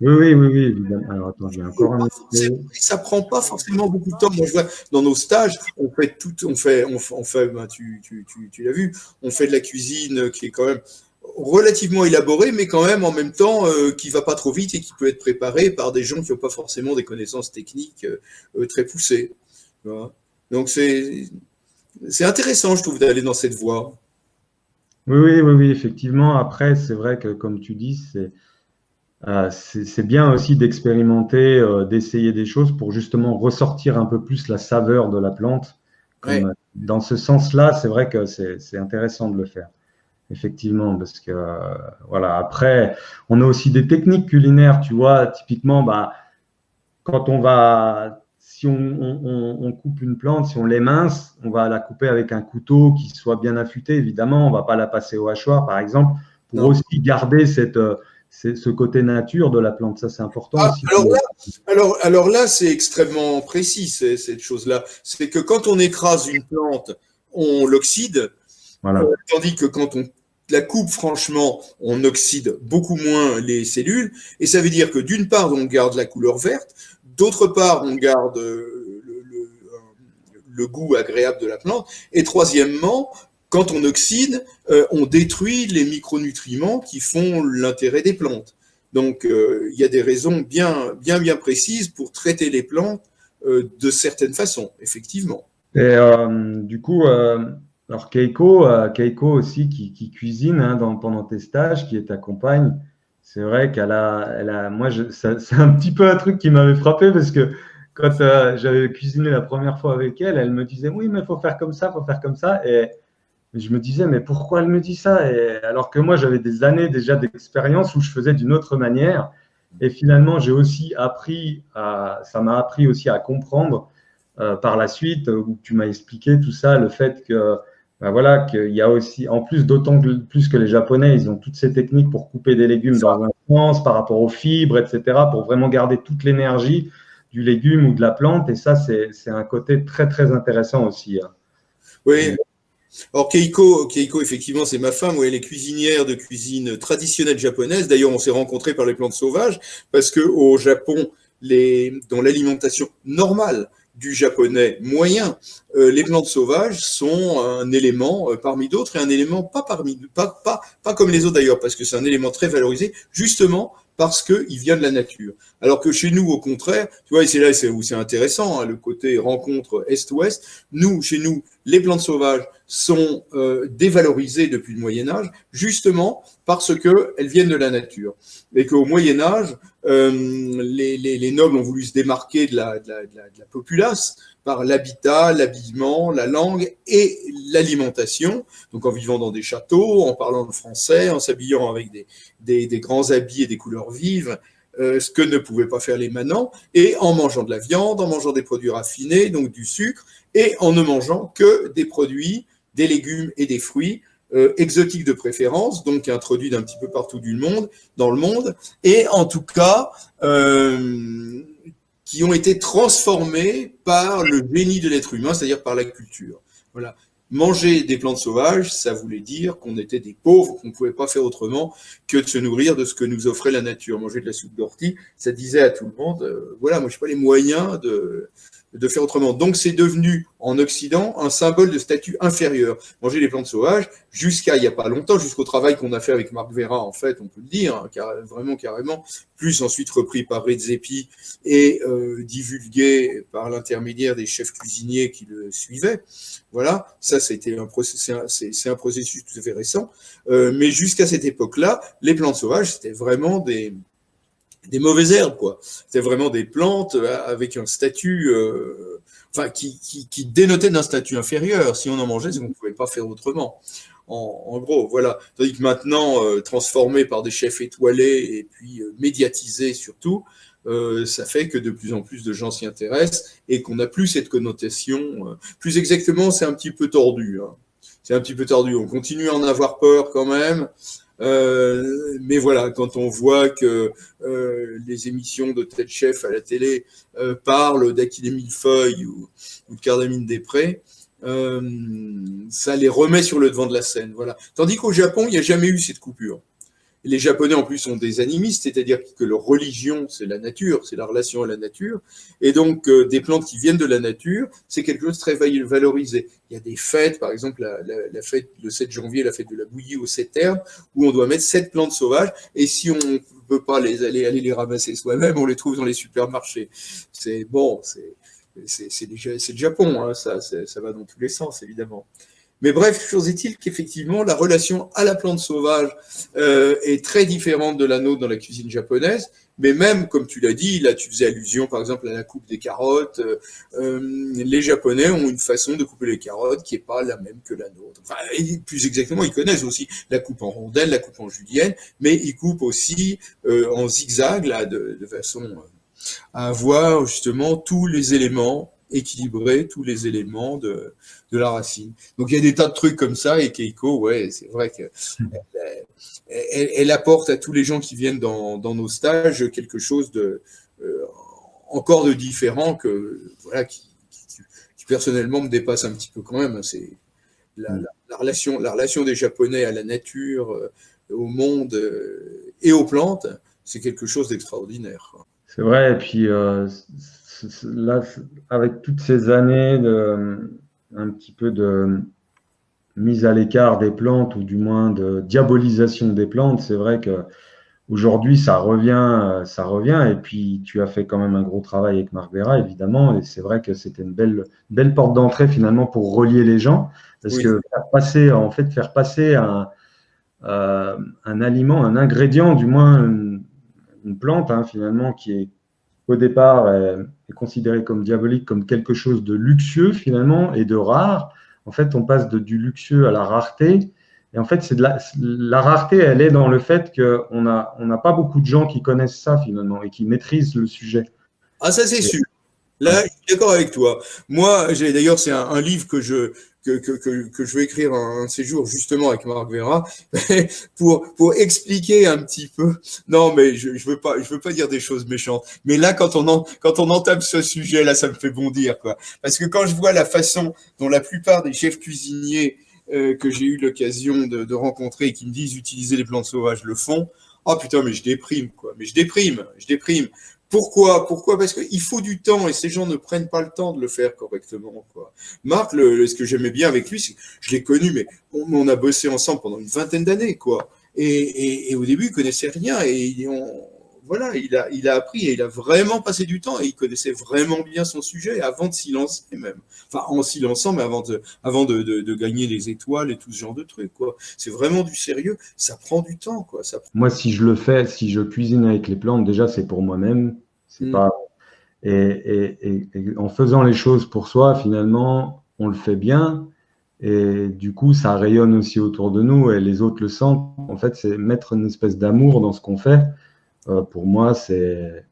Oui, évidemment. Alors attends, j'ai encore un autre. Ça prend pas forcément beaucoup de temps. Moi, je vois dans nos stages, on fait ben, tu l'as vu, on fait de la cuisine qui est quand même relativement élaborée, mais quand même en même temps qui va pas trop vite et qui peut être préparée par des gens qui n'ont pas forcément des connaissances techniques très poussées. Voilà. Donc c'est intéressant, je trouve, d'aller dans cette voie. Oui, effectivement. Après, c'est vrai que, comme tu dis, c'est bien aussi d'expérimenter, d'essayer des choses pour justement ressortir un peu plus la saveur de la plante. Dans ce sens-là, c'est vrai que c'est intéressant de le faire, effectivement, parce que voilà. Après, on a aussi des techniques culinaires, tu vois. Typiquement, quand si on coupe une plante, si on l'émince, on va la couper avec un couteau qui soit bien affûté, évidemment. On ne va pas la passer au hachoir, par exemple, pour aussi garder ce côté nature de la plante. Ça, c'est important aussi. Alors là, c'est extrêmement précis, cette chose-là. C'est que quand on écrase une plante, on l'oxyde, voilà. Tandis que quand on la coupe, franchement, on oxyde beaucoup moins les cellules. Et ça veut dire que d'une part, on garde la couleur verte, d'autre part, on garde le goût agréable de la plante. Et troisièmement, quand on oxyde, on détruit les micronutriments qui font l'intérêt des plantes. Donc, il y a des raisons bien précises pour traiter les plantes de certaines façons, effectivement. Et du coup, alors Keiko aussi qui cuisine pendant tes stages, qui t'accompagne, c'est vrai moi, c'est un petit peu un truc qui m'avait frappé parce que quand j'avais cuisiné la première fois avec elle, elle me disait oui, mais il faut faire comme ça, et je me disais mais pourquoi elle me dit ça, et alors que moi j'avais des années déjà d'expérience où je faisais d'une autre manière. Et finalement, j'ai aussi ça m'a appris aussi à comprendre par la suite, où tu m'as expliqué tout ça, le fait que, ben voilà, qu'il y a aussi, en plus, plus que les Japonais, ils ont toutes ces techniques pour couper des légumes dans un sens par rapport aux fibres, etc., pour vraiment garder toute l'énergie du légume ou de la plante. Et ça, c'est un côté très, très intéressant aussi. Oui. Alors Keiko, effectivement, c'est ma femme, où elle est cuisinière de cuisine traditionnelle japonaise. D'ailleurs, on s'est rencontrés par les plantes sauvages, parce que au Japon, dans l'alimentation normale du japonais moyen, les plantes sauvages sont un élément parmi d'autres, et un élément pas comme les autres d'ailleurs, parce que c'est un élément très valorisé, justement parce qu'il vient de la nature. Alors que chez nous, au contraire, tu vois, et c'est là où c'est intéressant, hein, le côté rencontre Est-Ouest, chez nous, les plantes sauvages sont dévalorisées depuis le Moyen-Âge, justement parce qu'elles viennent de la nature. Et qu'au Moyen-Âge, les nobles ont voulu se démarquer de la populace par l'habitat, l'habillement, la langue et l'alimentation. Donc en vivant dans des châteaux, en parlant le français, en s'habillant avec des grands habits et des couleurs vives, ce que ne pouvaient pas faire les manants, et en mangeant de la viande, en mangeant des produits raffinés, donc du sucre, et en ne mangeant que des produits, des légumes et des fruits exotiques de préférence, donc introduits d'un petit peu partout dans le monde, et en tout cas qui ont été transformés par le génie de l'être humain, c'est-à-dire par la culture. Voilà. Manger des plantes sauvages, ça voulait dire qu'on était des pauvres, qu'on ne pouvait pas faire autrement que de se nourrir de ce que nous offrait la nature. Manger de la soupe d'ortie, ça disait à tout le monde, voilà, moi je n'ai pas les moyens de faire autrement. Donc c'est devenu en Occident un symbole de statut inférieur. Manger les plantes sauvages, jusqu'à il n'y a pas longtemps, jusqu'au travail qu'on a fait avec Marc Vera, en fait, on peut le dire, hein, vraiment carrément, plus ensuite repris par Redzepi et divulgué par l'intermédiaire des chefs cuisiniers qui le suivaient. Voilà, ça c'est un processus tout à fait récent. Mais jusqu'à cette époque-là, les plantes sauvages, c'était vraiment des mauvaises herbes, quoi. C'était vraiment des plantes avec un statut, qui dénotait d'un statut inférieur. Si on en mangeait, c'est qu'on ne pouvait pas faire autrement. En gros, voilà. Tandis que maintenant, transformé par des chefs étoilés et puis médiatisés surtout, ça fait que de plus en plus de gens s'y intéressent et qu'on n'a plus cette connotation. Plus exactement, c'est un petit peu tordu. Hein. C'est un petit peu tordu. On continue à en avoir peur quand même. Mais voilà, quand on voit que les émissions de tête chef à la télé parlent d'Achille Millefeuille ou de Cardamine des Prés, ça les remet sur le devant de la scène. Voilà. Tandis qu'au Japon, il n'y a jamais eu cette coupure. Les Japonais, en plus, sont des animistes, c'est-à-dire que leur religion, c'est la nature, c'est la relation à la nature. Et donc, des plantes qui viennent de la nature, c'est quelque chose de très valorisé. Il y a des fêtes, par exemple, la fête le 7 janvier, la fête de la bouillie au 7 herbes, où on doit mettre 7 plantes sauvages. Et si on ne peut pas aller les ramasser soi-même, on les trouve dans les supermarchés. C'est bon, c'est le Japon, hein, ça va dans tous les sens, évidemment. Mais bref, chose est-il qu'effectivement, la relation à la plante sauvage est très différente de la nôtre dans la cuisine japonaise. Mais même, comme tu l'as dit, là tu faisais allusion par exemple à la coupe des carottes. Les Japonais ont une façon de couper les carottes qui n'est pas la même que la nôtre. Enfin, plus exactement, ils connaissent aussi la coupe en rondelle, la coupe en julienne, mais ils coupent aussi en zigzag, là, de façon à avoir justement tous les éléments équilibrer tous les éléments de la racine. Donc il y a des tas de trucs comme ça, et Keiko, ouais, c'est vrai que elle apporte à tous les gens qui viennent dans nos stages quelque chose de encore de différent que voilà qui personnellement me dépasse un petit peu quand même. C'est la relation des Japonais à la nature, au monde et aux plantes, c'est quelque chose d'extraordinaire. C'est vrai, et puis là, avec toutes ces années un petit peu de mise à l'écart des plantes, ou du moins de diabolisation des plantes, c'est vrai que aujourd'hui ça revient, et puis tu as fait quand même un gros travail avec Marc Vera, évidemment, et c'est vrai que c'était une belle porte d'entrée finalement pour relier les gens, parce que faire passer un aliment, un ingrédient, du moins une plante, hein, finalement, qui est au départ est considéré comme diabolique, comme quelque chose de luxueux finalement et de rare. En fait, on passe du luxueux à la rareté. Et en fait, c'est la rareté, elle est dans le fait qu'on n'a pas beaucoup de gens qui connaissent ça finalement et qui maîtrisent le sujet. Ah, ça, c'est Et, sûr. ouais. Là, je suis d'accord avec toi. Moi, d'ailleurs, c'est un livre que je vais écrire un de ces jours, justement, avec Marc Vera, pour expliquer un petit peu. Non, mais je veux pas dire des choses méchantes. Mais là, quand on entame ce sujet, là, ça me fait bondir, quoi. Parce que quand je vois la façon dont la plupart des chefs cuisiniers que j'ai eu l'occasion de rencontrer et qui me disent utiliser les plantes sauvages le font, oh putain, mais je déprime, quoi. Mais je déprime. Pourquoi? Pourquoi? Parce qu'il faut du temps et ces gens ne prennent pas le temps de le faire correctement, quoi. Marc, ce que j'aimais bien avec lui, c'est que je l'ai connu, mais on a bossé ensemble pendant une vingtaine d'années, quoi. Et au début, il connaissait rien et voilà, il a appris et il a vraiment passé du temps et il connaissait vraiment bien son sujet avant de s'y lancer même. Enfin, en s'y lançant, mais avant de gagner les étoiles et tout ce genre de trucs, quoi. C'est vraiment du sérieux. Ça prend du temps, quoi. Moi, si je le fais, si je cuisine avec les plantes, déjà, c'est pour moi-même. C'est Mm. pas... et en faisant les choses pour soi, finalement, on le fait bien. Et du coup, ça rayonne aussi autour de nous et les autres le sentent. En fait, c'est mettre une espèce d'amour dans ce qu'on fait. Pour moi, c'est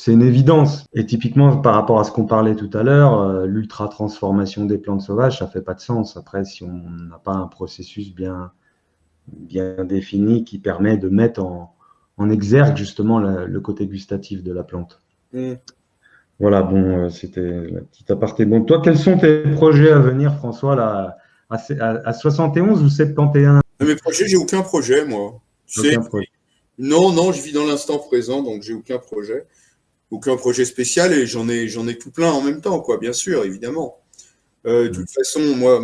une évidence. Et typiquement, par rapport à ce qu'on parlait tout à l'heure, l'ultra-transformation des plantes sauvages, ça fait pas de sens. Après, si on n'a pas un processus bien défini qui permet de mettre en exergue justement le côté gustatif de la plante. Mm. Voilà, bon, c'était la petite aparté. Bon, toi, quels sont tes projets à venir, François, là, à 71 ou 71? Mes projets, j'ai aucun projet, moi. Tu sais, Aucun projet. non, non, je vis dans l'instant présent, donc j'ai aucun projet spécial et j'en ai tout plein en même temps, quoi, bien sûr, évidemment. De toute façon, moi,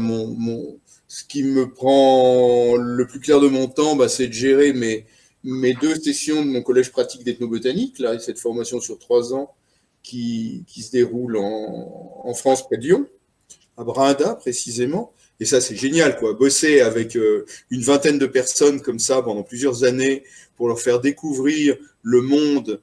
ce qui me prend le plus clair de mon temps, bah, c'est de gérer mes 2 sessions de mon collège pratique d'ethnobotanique, là, cette formation sur 3 ans qui se déroule en France, près de Lyon, à Brinda précisément. Et ça, c'est génial, quoi. Bosser avec une vingtaine de personnes comme ça pendant plusieurs années pour leur faire découvrir le monde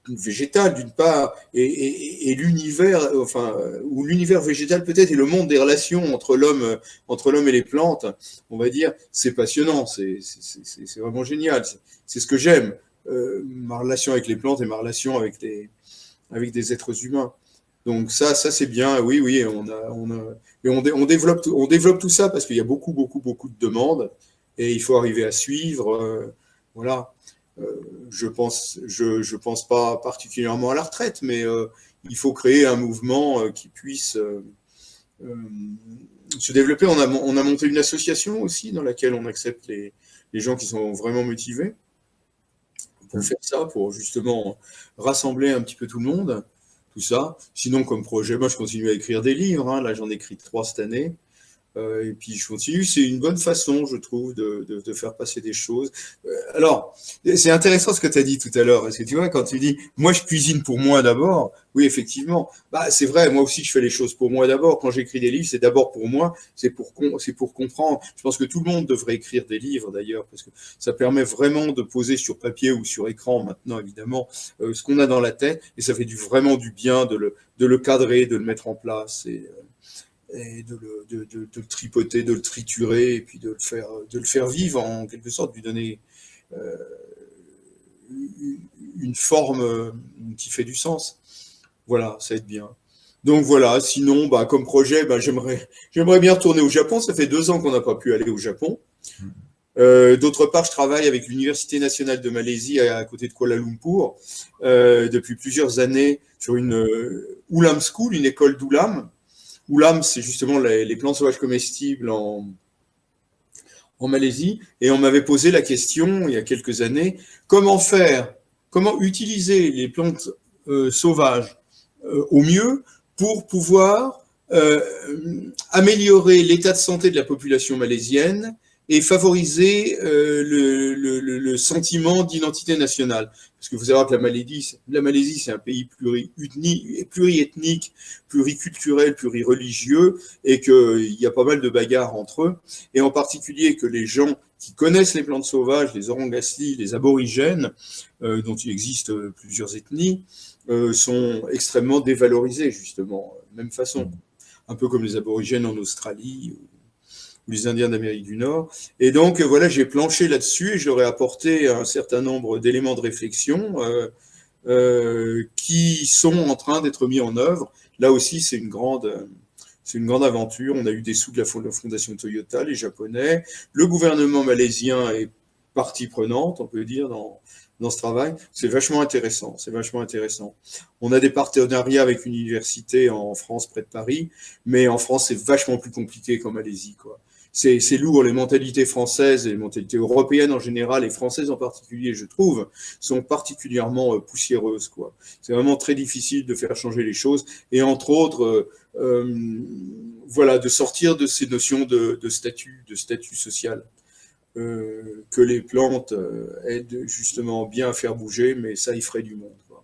végétal d'une part et l'univers, enfin, ou l'univers végétal peut-être et le monde des relations entre l'homme et les plantes, on va dire, c'est passionnant, c'est vraiment génial. C'est ce que j'aime, ma relation avec les plantes et ma relation avec des êtres humains. Donc ça c'est bien. Oui, oui, on développe tout ça parce qu'il y a beaucoup de demandes et il faut arriver à suivre. Voilà. Je pense pas particulièrement à la retraite, mais il faut créer un mouvement qui puisse euh, se développer. On a monté une association aussi dans laquelle on accepte les gens qui sont vraiment motivés pour faire ça, pour justement rassembler un petit peu tout le monde, tout ça. Sinon, comme projet, moi, je continue à écrire des livres. Hein. Là, j'en ai écrit 3 cette année. Et puis je continue, c'est une bonne façon, je trouve, de faire passer des choses. Alors, c'est intéressant ce que tu as dit tout à l'heure, parce que tu vois, quand tu dis, moi je cuisine pour moi d'abord, oui, effectivement, bah, c'est vrai, moi aussi je fais les choses pour moi d'abord. Quand j'écris des livres, c'est d'abord pour moi, c'est pour comprendre. Je pense que tout le monde devrait écrire des livres d'ailleurs, parce que ça permet vraiment de poser sur papier ou sur écran, maintenant évidemment, ce qu'on a dans la tête, et ça fait vraiment du bien de le cadrer, de le mettre en place. Et de le tripoter, de le triturer, et puis de le faire vivre en quelque sorte, de lui donner euh, une forme qui fait du sens. Voilà, ça va être bien. Donc voilà, sinon, bah, comme projet, bah, j'aimerais bien retourner au Japon. Ça fait 2 ans qu'on n'a pas pu aller au Japon. D'autre part, je travaille avec l'Université nationale de Malaisie à côté de Kuala Lumpur depuis plusieurs années sur une Ulam School, une école d'Ulam. Oulam, c'est justement les plantes sauvages comestibles en Malaisie. Et on m'avait posé la question il y a quelques années, comment utiliser les plantes sauvages au mieux pour pouvoir améliorer l'état de santé de la population malaisienne et favoriser le sentiment d'identité nationale. Parce qu'il faut savoir que la Malaisie c'est un pays pluriethnique, pluriculturel, plurireligieux, et qu'il y a pas mal de bagarres entre eux, et en particulier que les gens qui connaissent les plantes sauvages, les Orangasli, les aborigènes, dont il existe plusieurs ethnies, sont extrêmement dévalorisés, justement, même façon. Un peu comme les aborigènes en Australie les Indiens d'Amérique du Nord. Et donc, voilà, j'ai planché là-dessus et je leur ai apporté un certain nombre d'éléments de réflexion qui sont en train d'être mis en œuvre. Là aussi, c'est une grande aventure. On a eu des sous de la fondation Toyota, les Japonais. Le gouvernement malaisien est partie prenante, on peut dire, dans ce travail. C'est vachement intéressant. C'est vachement intéressant. On a des partenariats avec une université en France, près de Paris, mais en France, c'est vachement plus compliqué qu'en Malaisie, quoi. C'est lourd. Les mentalités françaises et les mentalités européennes en général et françaises en particulier, je trouve, sont particulièrement poussiéreuses, quoi. C'est vraiment très difficile de faire changer les choses et entre autres, voilà, de sortir de ces notions de statut social. Que les plantes aident justement bien à faire bouger, mais ça, il ferait du monde, quoi.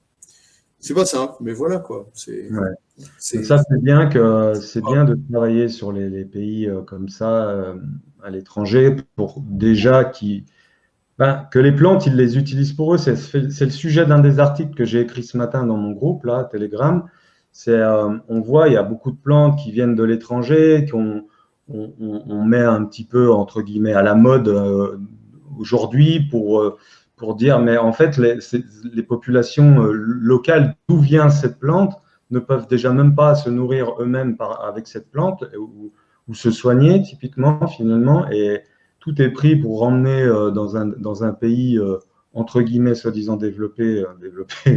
C'est pas simple, mais voilà, quoi. Ouais. Ça, c'est bien de travailler sur les pays comme ça à l'étranger pour déjà que les plantes, ils les utilisent pour eux. C'est le sujet d'un des articles que j'ai écrit ce matin dans mon groupe, là, Telegram. On voit, il y a beaucoup de plantes qui viennent de l'étranger, on met un petit peu, entre guillemets, à la mode aujourd'hui pour dire, mais en fait, les populations locales, d'où vient cette plante, ne peuvent déjà même pas se nourrir eux-mêmes avec cette plante ou se soigner, typiquement, finalement, et tout est pris pour ramener dans un pays, entre guillemets, soi-disant développé,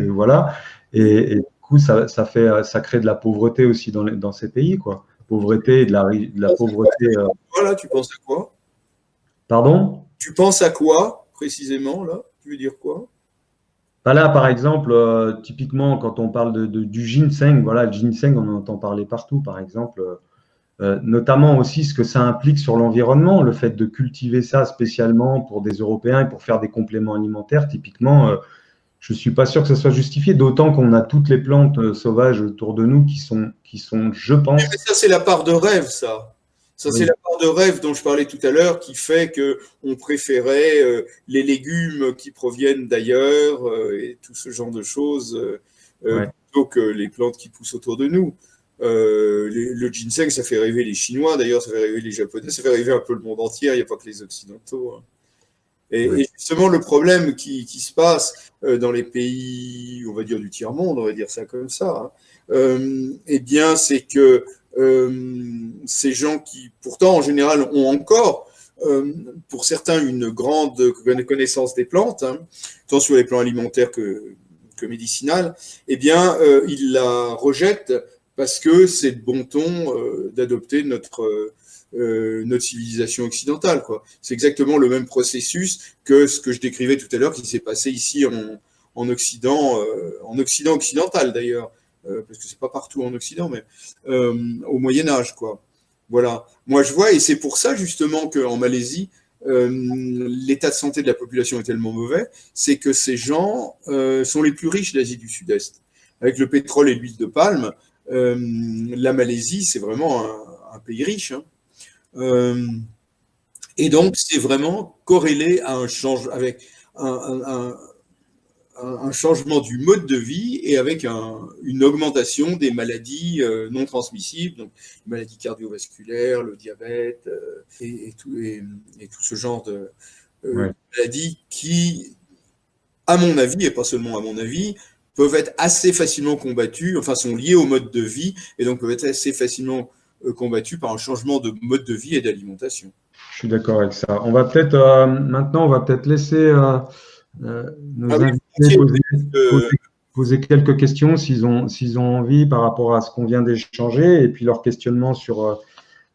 voilà, et du coup, ça crée de la pauvreté aussi dans ces pays, quoi. Pauvreté et de la pauvreté. Voilà, tu penses à quoi? Pardon? Tu penses à quoi, précisément, là? Tu veux dire quoi? Là, par exemple, typiquement, quand on parle du ginseng, voilà, le ginseng, on en entend parler partout, par exemple, notamment aussi ce que ça implique sur l'environnement, le fait de cultiver ça spécialement pour des Européens et pour faire des compléments alimentaires, typiquement, je ne suis pas sûr que ce soit justifié, d'autant qu'on a toutes les plantes sauvages autour de nous qui sont, je pense… Mais ça, c'est la part de rêve, ça. Ça, c'est la part de rêve dont je parlais tout à l'heure qui fait qu'on préférait les légumes qui proviennent d'ailleurs et tout ce genre de choses plutôt que les plantes qui poussent autour de nous. Le ginseng, ça fait rêver les Chinois, d'ailleurs, ça fait rêver les Japonais, ça fait rêver un peu le monde entier, il n'y a pas que les Occidentaux. Hein. Et justement, le problème qui se passe dans les pays, on va dire du tiers-monde, on va dire ça comme ça, hein, eh bien, c'est que ces gens qui, pourtant, en général, ont encore, pour certains, une grande connaissance des plantes, hein, tant sur les plans alimentaires que médicinal, eh bien, ils la rejettent parce que c'est de bon ton d'adopter notre civilisation occidentale, quoi. C'est exactement le même processus que ce que je décrivais tout à l'heure qui s'est passé ici en Occident, en Occident occidental d'ailleurs, parce que c'est pas partout en Occident, mais au Moyen-Âge, quoi. Voilà. Moi, je vois, et c'est pour ça justement qu'en Malaisie, l'état de santé de la population est tellement mauvais, c'est que ces gens sont les plus riches d'Asie du Sud-Est. Avec le pétrole et l'huile de palme, la Malaisie, c'est vraiment un pays riche, hein. Et donc, c'est vraiment corrélé à avec un changement du mode de vie et avec une augmentation des maladies non transmissibles, donc les maladies cardiovasculaires, le diabète et tout ce genre de maladies qui, à mon avis, et pas seulement à mon avis, peuvent être assez facilement combattues, enfin sont liées au mode de vie et donc peuvent être assez facilement combattues par un changement de mode de vie et d'alimentation. Je suis d'accord avec ça. On va peut-être maintenant, on va peut-être laisser nos invités poser quelques questions s'ils ont envie par rapport à ce qu'on vient d'échanger et puis leur questionnement sur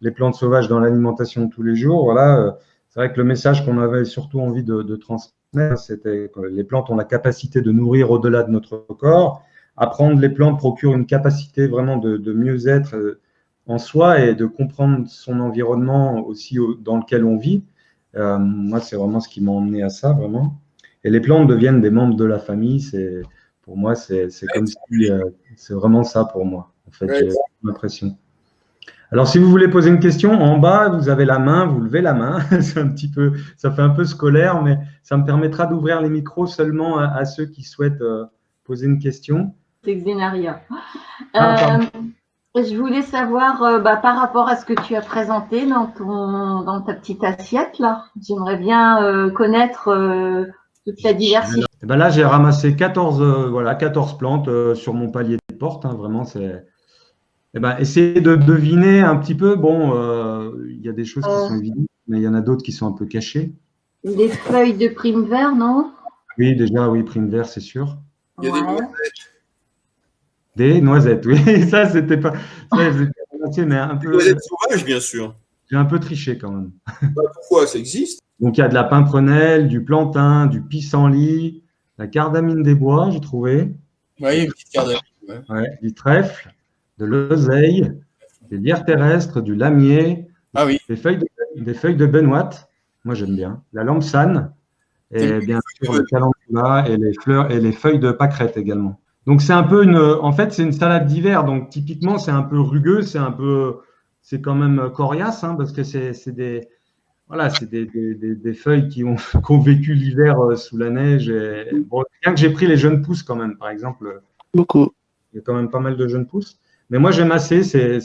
les plantes sauvages dans l'alimentation de tous les jours. Voilà, c'est vrai que le message qu'on avait surtout envie de transmettre, c'était que les plantes ont la capacité de nourrir au-delà de notre corps. Apprendre les plantes procure une capacité vraiment de mieux-être en soi et de comprendre son environnement aussi dans lequel on vit. Moi, c'est vraiment ce qui m'a emmené à ça, vraiment. Et les plantes deviennent des membres de la famille. Pour moi, c'est comme si c'est vraiment ça pour moi. En fait, j'ai l'impression. Alors, si vous voulez poser une question, en bas, vous avez la main, vous levez la main. Ça fait un peu scolaire, mais ça me permettra d'ouvrir les micros seulement à ceux qui souhaitent poser une question. C'est Xénaria. Je voulais savoir, par rapport à ce que tu as présenté dans ta petite assiette là, j'aimerais bien connaître toute la diversité. Et ben là, j'ai ramassé 14, voilà, 14 plantes sur mon palier de porte. Hein, vraiment, c'est. Eh ben, essayez de deviner un petit peu. Bon, il y a des choses qui sont évidentes, mais il y en a d'autres qui sont un peu cachées. Des feuilles de prime vert, non? Oui, déjà, oui, prime vert, c'est sûr. Il y a des Ouais. Des noisettes, oui, ça, c'était pas. Ça, c'était pas moitié, mais un Des peu. noisettes sauvages, bien sûr. J'ai un peu triché quand même. Pourquoi? Ça existe? Donc, il y a de la pimprenelle, du plantain, du pissenlit, la cardamine des bois, j'ai trouvé. Oui, une petite cardamine. Ouais. Ouais, du trèfle, de l'oseille, des lierres terrestres, du lamier, Ah oui. des feuilles de benoîte. Moi, j'aime bien. La lampsane, T'aimes et bien bien les sûr feuilles le de calendula et les fleurs et les feuilles de pâquerette également. Donc, c'est un peu en fait, c'est une salade d'hiver. Donc, typiquement, c'est un peu rugueux, c'est quand même coriace, hein, parce que c'est des, voilà, c'est des feuilles qui ont, qui ont vécu l'hiver sous la neige. Et, bon, bien que j'ai pris les jeunes pousses quand même, par exemple. Beaucoup. Il y a quand même pas mal de jeunes pousses. Mais moi, j'aime assez ces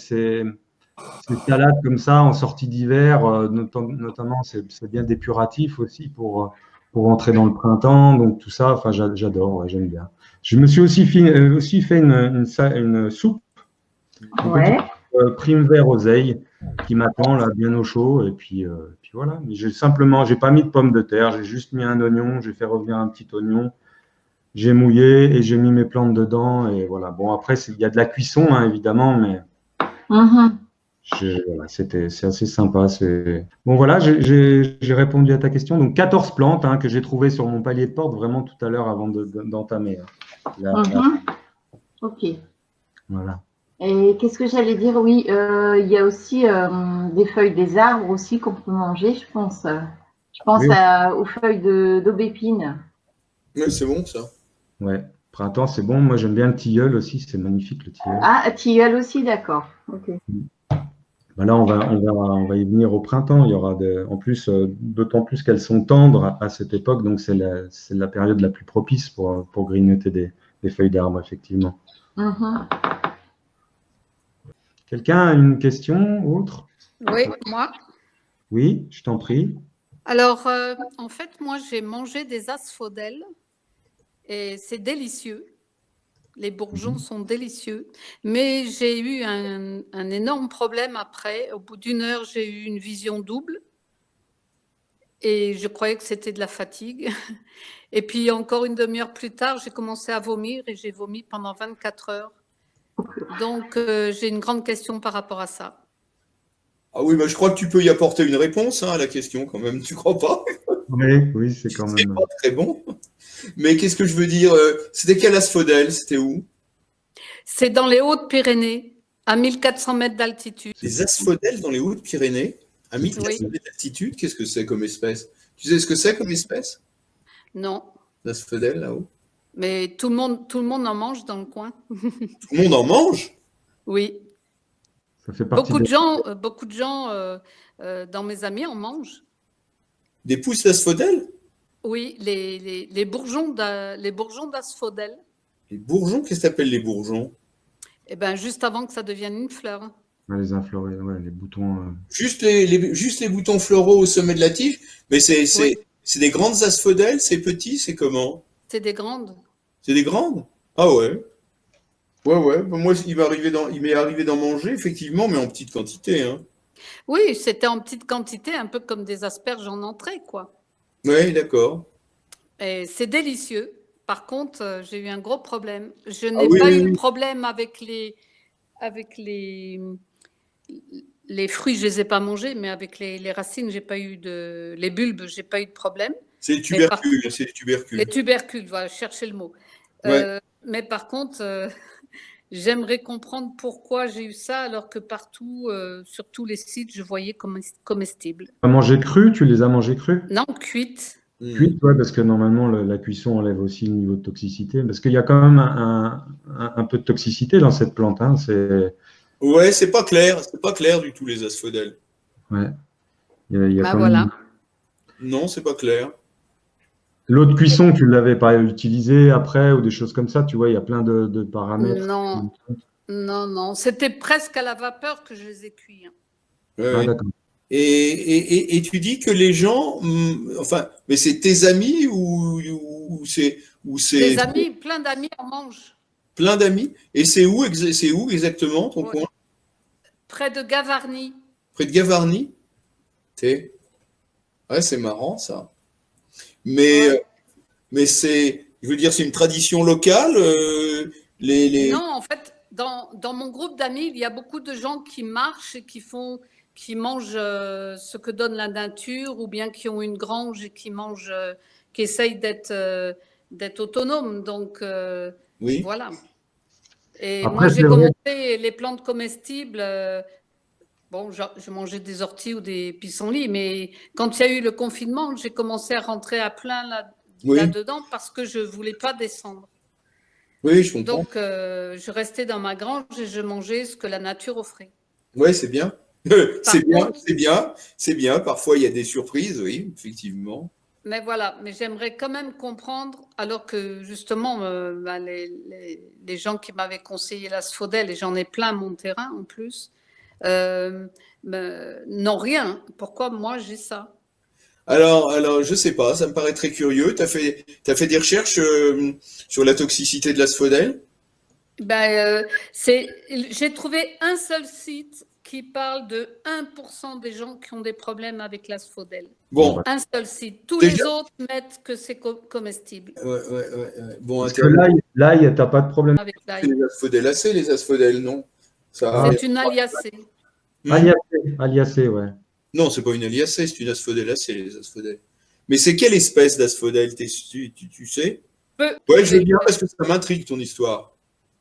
salades comme ça en sortie d'hiver, notamment, c'est bien dépuratif aussi pour entrer dans le printemps. Donc, tout ça, enfin, j'adore, ouais, j'aime bien. Je me suis aussi fait une soupe, une petite Ouais. prime vert oseille qui m'attend là, bien au chaud. Et puis voilà. Mais j'ai pas mis de pommes de terre, j'ai juste mis un oignon, j'ai fait revenir un petit oignon. J'ai mouillé et j'ai mis mes plantes dedans. Et voilà. Bon, après, il y a de la cuisson, hein, évidemment, mais Mhm. voilà, c'est assez sympa. Bon, voilà, j'ai répondu à ta question. Donc, 14 plantes hein, que j'ai trouvées sur mon palier de porte vraiment tout à l'heure avant d'entamer. Mhm. Ok. Voilà. Et qu'est-ce que j'allais dire? Oui, il y a aussi des feuilles des arbres aussi qu'on peut manger, je pense. Je pense Oui, aux feuilles d'aubépine. Ouais, c'est bon, ça. ouais. Printemps, c'est bon. Moi, j'aime bien le tilleul aussi. C'est magnifique, le tilleul. Ah, tilleul aussi, d'accord. Ok. Ben là, on va y venir au printemps. Il y aura en plus, d'autant plus qu'elles sont tendres à cette époque, donc c'est la période la plus propice pour grignoter des feuilles d'arbre, effectivement. Mhm. Quelqu'un a une question autre? Oui, moi. Oui, je t'en prie. Alors, en fait, moi, j'ai mangé des asphodèles et c'est délicieux. Les bourgeons sont délicieux. Mais j'ai eu un énorme problème après. Au bout d'une heure, j'ai eu une vision double et je croyais que c'était de la fatigue. Et puis, encore une demi-heure plus tard, j'ai commencé à vomir et j'ai vomi pendant 24 heures. Donc, j'ai une grande question par rapport à ça. Ah oui, je crois que tu peux y apporter une réponse hein, à la question quand même, tu crois pas? Oui, c'est quand C'est même. pas très bon. Mais qu'est-ce que je veux dire? C'était quel asphodèle? C'était où? C'est dans les Hautes-Pyrénées, à 1400 mètres d'altitude. Des asphodèles dans les Hautes-Pyrénées, à 1400 Oui. mètres d'altitude. Qu'est-ce que c'est comme espèce? Tu sais ce que c'est comme espèce? Non, L'asphodèle là-haut? mais tout le monde en mange dans le coin. Tout le monde en mange? Oui. Ça fait partie Beaucoup de gens dans mes amis en mangent. Des pousses d'asphodèle? Oui, les bourgeons d'asphodèle. Les bourgeons? Qu'est-ce que t'appelles les bourgeons? Eh ben, juste avant que ça devienne une fleur. les inflorés, ouais, les boutons. Juste les boutons floraux au sommet de la tige? Mais Oui. c'est des grandes asphodèles? C'est petit? C'est comment? C'est des grandes. C'est des grandes? Ah ouais. Ouais. Moi, il m'est arrivé d'en manger, effectivement, mais en petite quantité. Hein. Oui, c'était en petite quantité, un peu comme des asperges en entrée, quoi. Ouais, d'accord. Et c'est délicieux. Par contre, j'ai eu un gros problème. Je Ah n'ai oui, pas oui, eu de oui. problème avec les fruits, je les ai pas mangés, mais avec les racines, j'ai pas eu les bulbes, j'ai pas eu de problème. C'est les tubercules, c'est les tubercules. Les tubercules, voilà, chercher le mot. Ouais. Mais par contre, j'aimerais comprendre pourquoi j'ai eu ça, alors que partout, sur tous les sites, je voyais comestibles. Tu as mangé cru? Tu les as mangés crus? Non, cuites. Cuites, ouais, parce que normalement, la cuisson enlève aussi le niveau de toxicité. Parce qu'il y a quand même un peu de toxicité dans cette plante. Hein. Ouais, c'est pas clair du tout, les asphodèles. Ouais. Il y a quand voilà. même. Non, c'est pas clair. L'eau de cuisson, tu ne l'avais pas utilisée après ou des choses comme ça, tu vois, il y a plein de paramètres. Non. Non, non, c'était presque à la vapeur que je les ai cuits. Ah, d'accord. Et tu dis que les gens, enfin, mais c'est tes amis ou c'est Des amis, plein d'amis en mangent. plein d'amis? Et c'est où exactement ton coin? Près de Gavarnie. Près de Gavarnie? Ouais, c'est marrant ça. Mais je veux dire, c'est une tradition locale. Non, en fait, dans mon groupe d'amis, il y a beaucoup de gens qui marchent et qui mangent ce que donne la nature, ou bien qui ont une grange et qui essayent d'être autonomes. Donc, Oui. voilà. Et Après, moi, j'ai c'est vrai. commencé les plantes comestibles. Bon, je mangeais des orties ou des pissenlits, mais quand il y a eu le confinement, j'ai commencé à rentrer à plein Oui. là-dedans parce que je ne voulais pas descendre. Oui, je comprends. Donc, je restais dans ma grange et je mangeais ce que la nature offrait. Oui, c'est bien. C'est bien. Parfois, il y a des surprises, oui, effectivement. Mais voilà, mais j'aimerais quand même comprendre, alors que justement, les gens qui m'avaient conseillé l'asphodèle, et j'en ai plein mon terrain en plus, n'ont rien. Pourquoi moi j'ai ça? Alors, je sais pas, ça me paraît très curieux. T'as fait des recherches sur la toxicité de l'asphodèle? J'ai trouvé un seul site qui parle de 1% des gens qui ont des problèmes avec l'asphodèle. Bon, Un seul site. Tous Déjà- les autres mettent que c'est comestible ouais. Bon, Parce que l'ail, t'as pas de problème. avec c'est l'ail. les asphodélacées, les asphodèles, non? Ça, C'est une aliacée. Aliacée, ouais. Non, c'est pas une aliacée, c'est une asphodélacée, les asphodèles. Mais c'est quelle espèce d'asphodèle, tu sais? Ouais, je veux bien parce que ça m'intrigue ton histoire.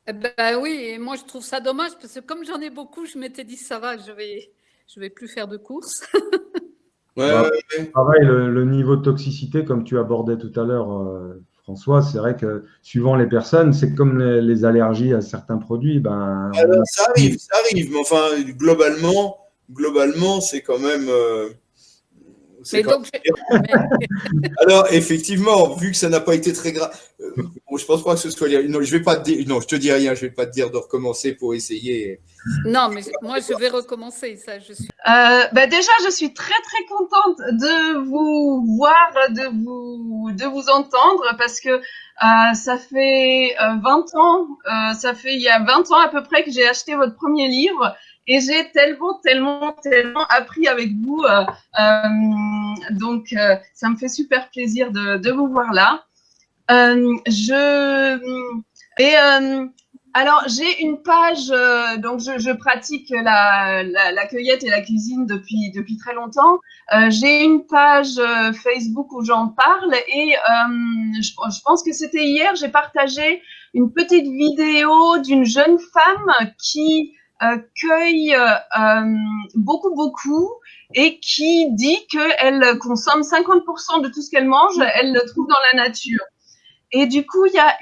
Ben oui, et moi je trouve ça dommage parce que comme j'en ai beaucoup, je m'étais dit ça va, je vais plus faire de courses. Ouais, Bah, ouais. pareil, le niveau de toxicité, comme tu abordais tout à l'heure, François, c'est vrai que suivant les personnes, c'est comme les allergies à certains produits. Ben, Ça arrive, mais enfin, globalement, c'est quand même. Mais donc, Alors, effectivement, vu que ça n'a pas été très grave, bon, je pense pas que ce soit. Non, je vais pas te dire. Non, je te dis rien. Je vais pas te dire de recommencer pour essayer. non, mais moi je vais recommencer ça. Je suis. Déjà, je suis très très contente de vous voir, de vous entendre parce que ça fait 20 ans, il y a 20 ans à peu près que j'ai acheté votre premier livre et j'ai tellement appris avec vous. Donc, ça me fait super plaisir de vous voir là. Alors, j'ai une page, donc je pratique la cueillette et la cuisine depuis très longtemps. J'ai une page Facebook où j'en parle et je pense que c'était hier, j'ai partagé une petite vidéo d'une jeune femme qui cueille beaucoup et qui dit qu'elle consomme 50% de tout ce qu'elle mange, elle le trouve dans la nature. Et du coup, il y a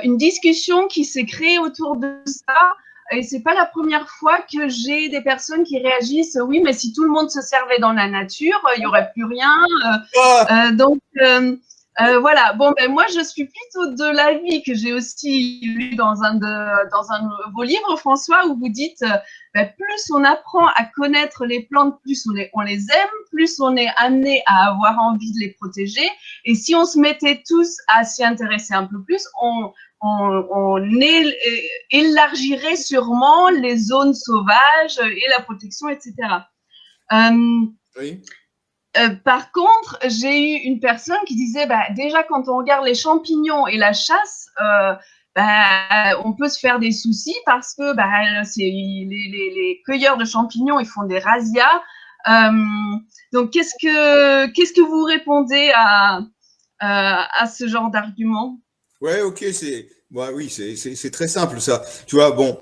une discussion qui s'est créée autour de ça. Et c'est pas la première fois que j'ai des personnes qui réagissent. Oui, mais si tout le monde se servait dans la nature, il y aurait plus rien. Voilà. Bon, ben moi, je suis plutôt de l'avis que j'ai aussi lu dans un de vos livres, François, où vous dites plus on apprend à connaître les plantes, plus on les aime, plus on est amené à avoir envie de les protéger. Et si on se mettait tous à s'y intéresser un peu plus, on élargirait sûrement les zones sauvages et la protection, etc. Oui. Par contre, j'ai eu une personne qui disait, déjà quand on regarde les champignons et la chasse, on peut se faire des soucis parce que les cueilleurs de champignons, ils font des razzias. Donc, qu'est-ce que vous répondez à ce genre d'argument? Ouais, ok, c'est très simple ça. Tu vois, bon,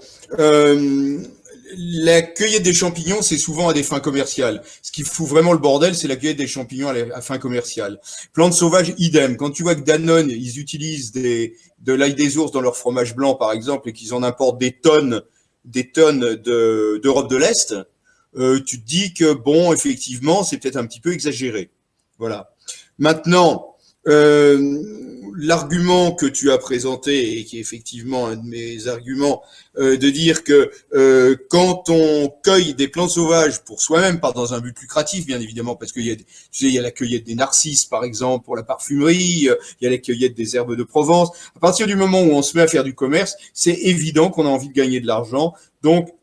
la cueillette des champignons, c'est souvent à des fins commerciales. Ce qui fout vraiment le bordel, c'est la cueillette des champignons à fins commerciales. Plantes sauvages, idem. Quand tu vois que Danone, ils utilisent de l'ail des ours dans leur fromage blanc, par exemple, et qu'ils en importent des tonnes d'Europe de l'Est, tu te dis que bon, effectivement, c'est peut-être un petit peu exagéré. Voilà. Maintenant, l'argument que tu as présenté et qui est effectivement un de mes arguments, de dire que quand on cueille des plantes sauvages pour soi-même, pas dans un but lucratif bien évidemment, parce qu'il y a, tu sais, il y a la cueillette des narcisses par exemple pour la parfumerie, il y a la cueillette des herbes de Provence. À partir du moment où on se met à faire du commerce, c'est évident qu'on a envie de gagner de l'argent. Donc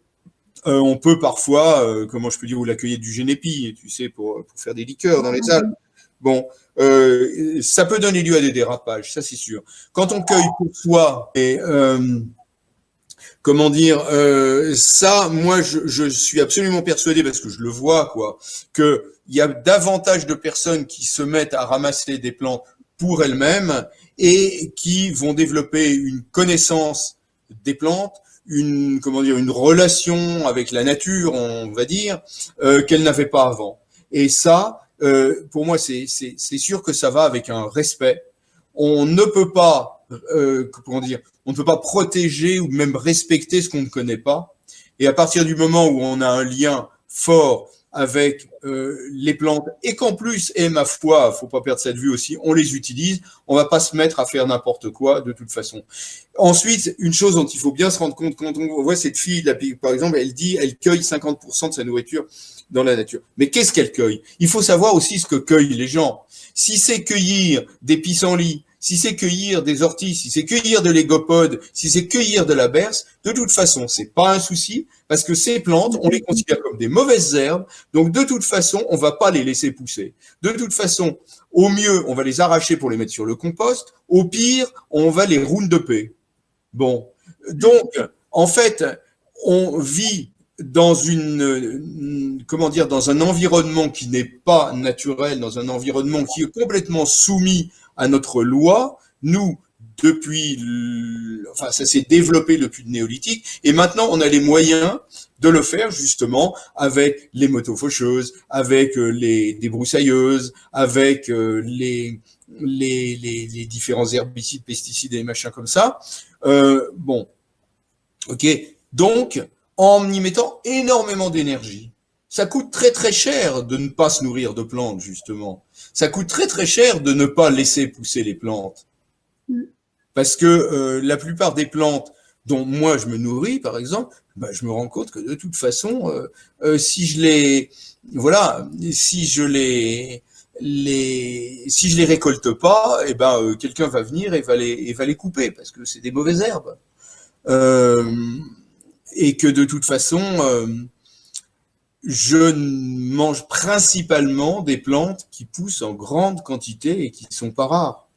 on peut parfois, comment je peux dire, ou la cueillette du génépi, tu sais, pour faire des liqueurs dans les Alpes. Bon, ça peut donner lieu à des dérapages, ça c'est sûr. Quand on cueille pour soi, et comment dire, ça, moi, je suis absolument persuadé, parce que je le vois, quoi, qu'il y a davantage de personnes qui se mettent à ramasser des plantes pour elles-mêmes et qui vont développer une connaissance des plantes, une relation avec la nature, on va dire, qu'elles n'avaient pas avant. Et ça, pour moi, c'est sûr que ça va avec un respect. On ne peut pas, on ne peut pas protéger ou même respecter ce qu'on ne connaît pas. Et à partir du moment où on a un lien fort avec les plantes et qu'en plus, et ma foi, faut pas perdre cette vue aussi, on les utilise, on va pas se mettre à faire n'importe quoi de toute façon. Ensuite, une chose dont il faut bien se rendre compte, quand on voit cette fille, par exemple, elle dit, elle cueille 50% de sa nourriture dans la nature. Mais qu'est-ce qu'elle cueille? Il faut savoir aussi ce que cueillent les gens. Si c'est cueillir des pissenlits, si c'est cueillir des orties, si c'est cueillir de l'égopodes, si c'est cueillir de la berce, de toute façon, c'est pas un souci, parce que ces plantes, on les considère comme des mauvaises herbes, donc de toute façon, on va pas les laisser pousser. De toute façon, au mieux, on va les arracher pour les mettre sur le compost, au pire, on va les rounduper. Bon. Donc, en fait, on vit dans dans un environnement qui n'est pas naturel, dans un environnement qui est complètement soumis à notre loi. Nous, ça s'est développé depuis le néolithique, et maintenant on a les moyens de le faire justement avec les motofaucheuses, avec les débroussailleuses, avec les différents herbicides, pesticides et machins comme ça. Bon, ok, donc en y mettant énormément d'énergie. Ça coûte très très cher de ne pas se nourrir de plantes, justement. Ça coûte très très cher de ne pas laisser pousser les plantes. Parce que la plupart des plantes dont moi je me nourris, par exemple, je me rends compte que de toute façon, si je les récolte pas, quelqu'un va venir et va les couper, parce que c'est des mauvaises herbes. Et que de toute façon, je mange principalement des plantes qui poussent en grande quantité et qui ne sont pas rares.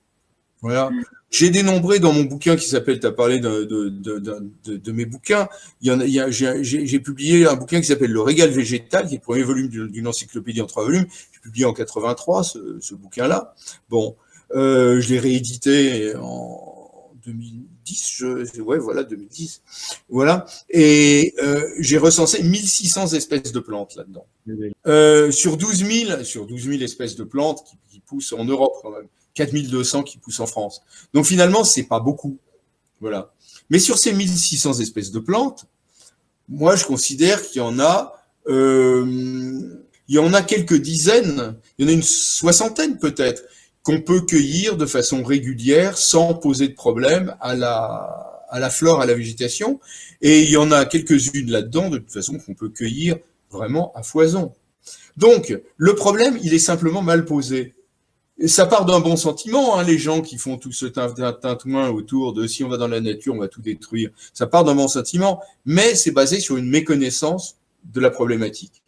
Voilà. J'ai dénombré dans mon bouquin qui s'appelle, tu as parlé de mes bouquins, j'ai publié un bouquin qui s'appelle Le Régal végétal, qui est le premier volume d'une encyclopédie en 3 volumes. J'ai publié en 83 ce bouquin-là. Bon, je l'ai réédité en 2010, 2010. Voilà. Et j'ai recensé 1600 espèces de plantes là-dedans. Sur 12 000 espèces de plantes qui poussent en Europe quand même. 4200 qui poussent en France. Donc finalement, c'est pas beaucoup. Voilà. Mais sur ces 1600 espèces de plantes, moi, je considère qu'il y en a quelques dizaines, il y en a une soixantaine peut-être, qu'on peut cueillir de façon régulière sans poser de problème à la flore, à la végétation. Et il y en a quelques-unes là-dedans, de toute façon, qu'on peut cueillir vraiment à foison. Donc, le problème, il est simplement mal posé. Et ça part d'un bon sentiment, les gens qui font tout ce tintouin autour de si on va dans la nature, on va tout détruire. Ça part d'un bon sentiment, mais c'est basé sur une méconnaissance de la problématique.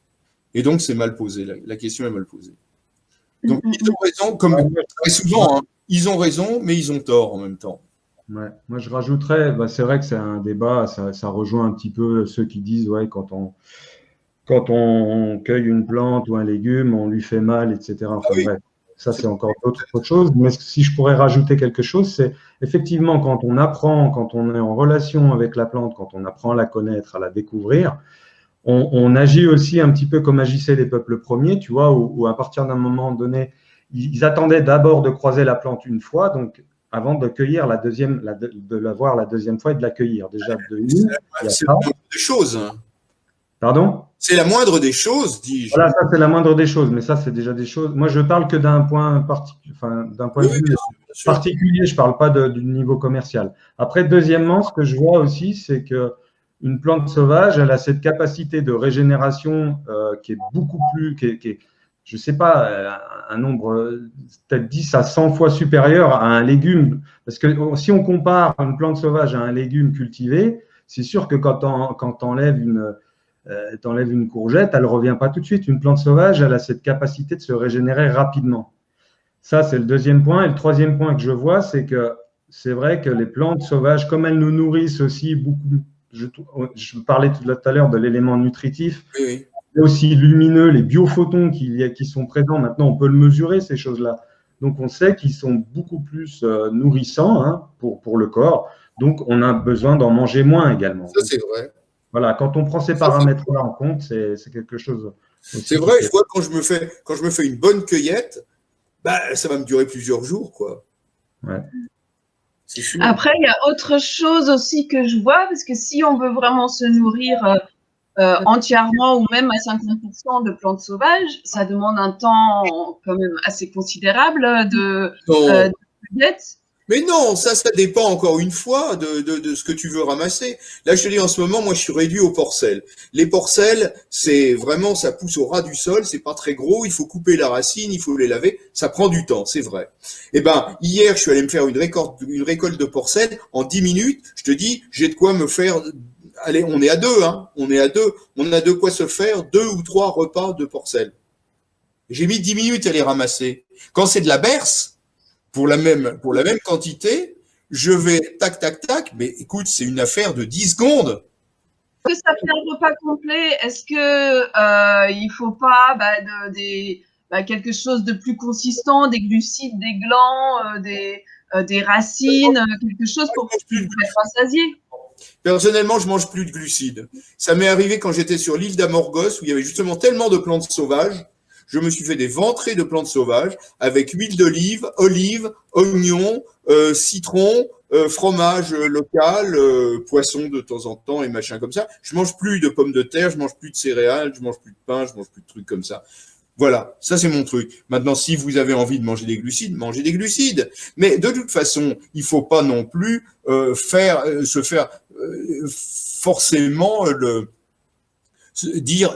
Et donc, c'est mal posé. La question est mal posée. Donc, ils ont raison, comme très souvent, ils ont raison, mais ils ont tort en même temps. Ouais. Moi, je rajouterais, c'est vrai que c'est un débat, ça rejoint un petit peu ceux qui disent, quand on cueille une plante ou un légume, on lui fait mal, etc. Enfin, bref. Ça, c'est encore autre chose. Mais si je pourrais rajouter quelque chose, c'est effectivement quand on apprend, quand on est en relation avec la plante, quand on apprend à la connaître, à la découvrir, on agit aussi un petit peu comme agissaient les peuples premiers, tu vois, où à partir d'un moment donné, ils attendaient d'abord de croiser la plante une fois, donc avant de cueillir de la voir la deuxième fois et de la cueillir. Déjà, c'est des choses. Pardon? C'est la moindre des choses, dis-je. Voilà, ça c'est la moindre des choses, mais ça c'est déjà des choses. Moi je parle que d'un point, d'un point de vue Bien sûr. particulier, je ne parle pas du niveau commercial. Après, deuxièmement, ce que je vois aussi, c'est que une plante sauvage, elle a cette capacité de régénération qui est beaucoup plus, je ne sais pas, un nombre peut-être 10 à 100 fois supérieur à un légume. Parce que si on compare une plante sauvage à un légume cultivé, c'est sûr que quand tu enlèves une courgette, elle ne revient pas tout de suite. Une plante sauvage, elle a cette capacité de se régénérer rapidement. Ça, c'est le deuxième point. Et le troisième point que je vois, c'est que c'est vrai que les plantes sauvages, comme elles nous nourrissent aussi beaucoup, je parlais tout à l'heure de l'élément nutritif, Oui. mais aussi lumineux, les biophotons qui sont présents. Maintenant, on peut le mesurer, ces choses-là. Donc, on sait qu'ils sont beaucoup plus nourrissants hein, pour le corps. Donc, on a besoin d'en manger moins également. Ça, c'est vrai. Voilà, quand on prend ces paramètres-là en compte, c'est quelque chose. C'est vrai, je vois quand je me fais une bonne cueillette, bah, ça va me durer plusieurs jours, quoi. Ouais. C'est sûr. Après, il y a autre chose aussi que je vois, parce que si on veut vraiment se nourrir entièrement ou même à 50% de plantes sauvages, ça demande un temps quand même assez considérable de cueillette. Mais non, ça dépend encore une fois de ce que tu veux ramasser. Là, je te dis en ce moment, moi, je suis réduit aux porcelles. Les porcelles, c'est vraiment, ça pousse au ras du sol, c'est pas très gros, il faut couper la racine, il faut les laver, ça prend du temps, c'est vrai. Eh ben, hier, je suis allé me faire une récolte de porcelles en 10 minutes. Je te dis, j'ai de quoi me faire. Allez, on est à deux, hein. On est à deux. On a de quoi se faire 2 ou 3 repas de porcelles. J'ai mis 10 minutes à les ramasser. Quand c'est de la berce, pour la même quantité, je vais tac, tac, tac, mais écoute, c'est une affaire de 10 secondes. Est-ce que ça fait un repas complet? Est-ce que il faut pas quelque chose de plus consistant, des glucides, des glands, des racines, quelque chose pour être rassasié? Personnellement, je mange plus de glucides. Ça m'est arrivé quand j'étais sur l'île d'Amorgos, où il y avait justement tellement de plantes sauvages. Je me suis fait des ventrées de plantes sauvages avec huile d'olive, olive, oignon, citron, fromage local, poisson de temps en temps et machin comme ça. Je mange plus de pommes de terre, je mange plus de céréales, je mange plus de pain, je mange plus de trucs comme ça. Voilà, ça c'est mon truc. Maintenant, si vous avez envie de manger des glucides, mangez des glucides. Mais de toute façon, il faut pas non plus se faire forcément dire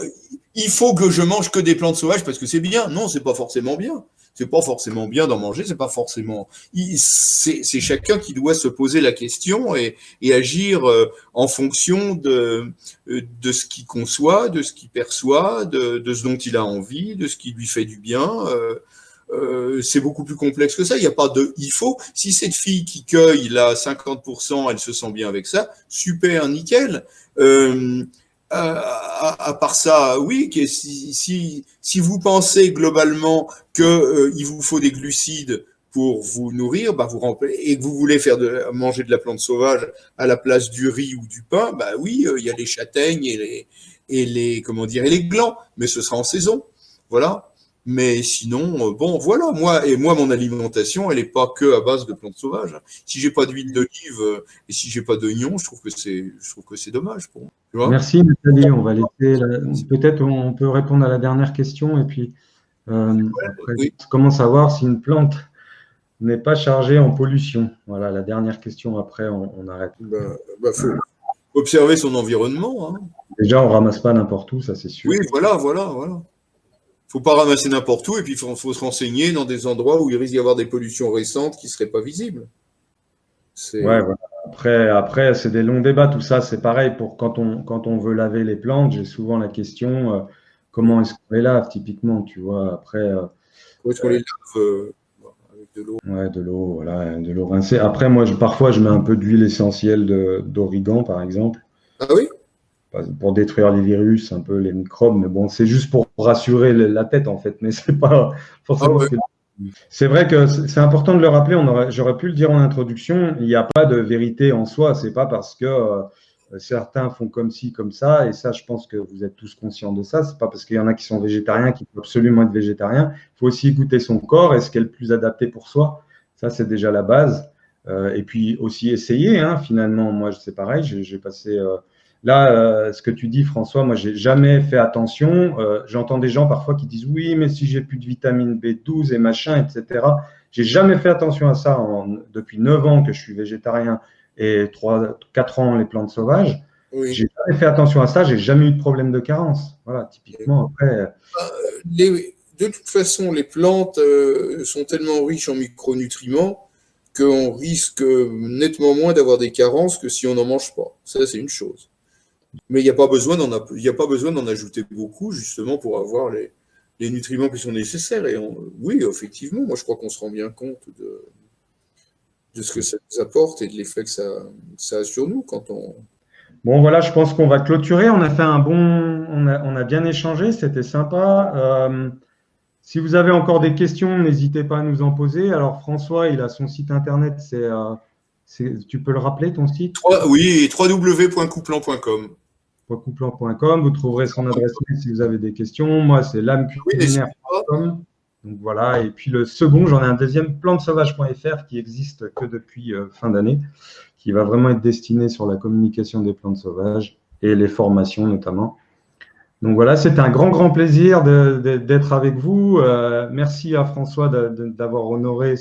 il faut que je mange que des plantes sauvages parce que c'est bien. Non, c'est pas forcément bien. C'est pas forcément bien d'en manger. C'est pas forcément. C'est chacun qui doit se poser la question et agir en fonction de ce qu'il conçoit, de ce qu'il perçoit, de ce dont il a envie, de ce qui lui fait du bien. C'est beaucoup plus complexe que ça. Il n'y a pas de il faut. Si cette fille qui cueille là 50%, elle se sent bien avec ça, super, nickel. À part ça, oui, si vous pensez globalement que il vous faut des glucides pour vous nourrir, bah et que vous voulez manger de la plante sauvage à la place du riz ou du pain, bah oui, il y a les châtaignes et les comment dire et les glands, mais ce sera en saison, voilà. Mais sinon, bon, voilà, moi, mon alimentation, elle n'est pas que à base de plantes sauvages. Si j'ai pas d'huile d'olive et si j'ai pas d'oignon, je trouve que c'est dommage pour moi. Tu vois ? Merci Nathalie, on va laisser. Peut-être on peut répondre à la dernière question et puis après, oui. comment savoir si une plante n'est pas chargée en pollution? Voilà, la dernière question. Après, on arrête. Faut observer son environnement. Hein. Déjà, on ramasse pas n'importe où, ça c'est sûr. Oui, voilà. Faut pas ramasser n'importe où et puis faut se renseigner dans des endroits où il risque d'y avoir des pollutions récentes qui seraient pas visibles. Ouais, voilà. Après, c'est des longs débats. Tout ça, c'est pareil pour quand on veut laver les plantes. J'ai souvent la question comment est-ce qu'on les lave typiquement, tu vois. Après, où est-ce qu'on les lave avec de l'eau? Ouais, de l'eau, voilà, de l'eau rincée. Après, moi, parfois, je mets un peu d'huile essentielle d'origan, par exemple. Ah oui? Pour détruire les virus, un peu les microbes, mais bon, c'est juste pour rassurer la tête en fait, mais c'est pas forcément. Ah ouais. C'est vrai que c'est important de le rappeler. J'aurais pu le dire en introduction. Il n'y a pas de vérité en soi. C'est pas parce que certains font comme ci, comme ça, et ça, je pense que vous êtes tous conscients de ça. C'est pas parce qu'il y en a qui sont végétariens qu'il faut absolument être végétarien. Il faut aussi écouter son corps et ce qui est le plus adapté pour soi. Ça, c'est déjà la base. Et puis aussi essayer. Hein, finalement, moi, c'est pareil. J'ai passé Là, ce que tu dis, François, moi, j'ai jamais fait attention. J'entends des gens parfois qui disent oui, mais si j'ai plus de vitamine B12 et machin, etc. J'ai jamais fait attention à ça depuis 9 ans que je suis végétarien et 4 ans les plantes sauvages. Oui. J'ai jamais fait attention à ça, j'ai jamais eu de problème de carence. Voilà, typiquement, après. De toute façon, les plantes sont tellement riches en micronutriments qu'on risque nettement moins d'avoir des carences que si on n'en mange pas. Ça, c'est une chose. Mais il n'y a pas besoin d'en ajouter beaucoup, justement, pour avoir les nutriments qui sont nécessaires. Et oui, effectivement, moi, je crois qu'on se rend bien compte de ce que ça nous apporte et de l'effet que ça a sur nous quand on... Bon, voilà, je pense qu'on va clôturer. On a fait on a bien échangé, c'était sympa. Si vous avez encore des questions, n'hésitez pas à nous en poser. Alors, François, il a son site internet, tu peux le rappeler, ton site? Oui, www.couplan.com. Couplan.com, vous trouverez son adresse mail si vous avez des questions. Moi, c'est lameculinaire.com. Donc voilà, et puis le second, j'en ai un deuxième, plantesauvage.fr, qui existe que depuis fin d'année, qui va vraiment être destiné sur la communication des plantes sauvages et les formations notamment. Donc voilà, c'était un grand plaisir d'être avec vous. Merci à François d'avoir honoré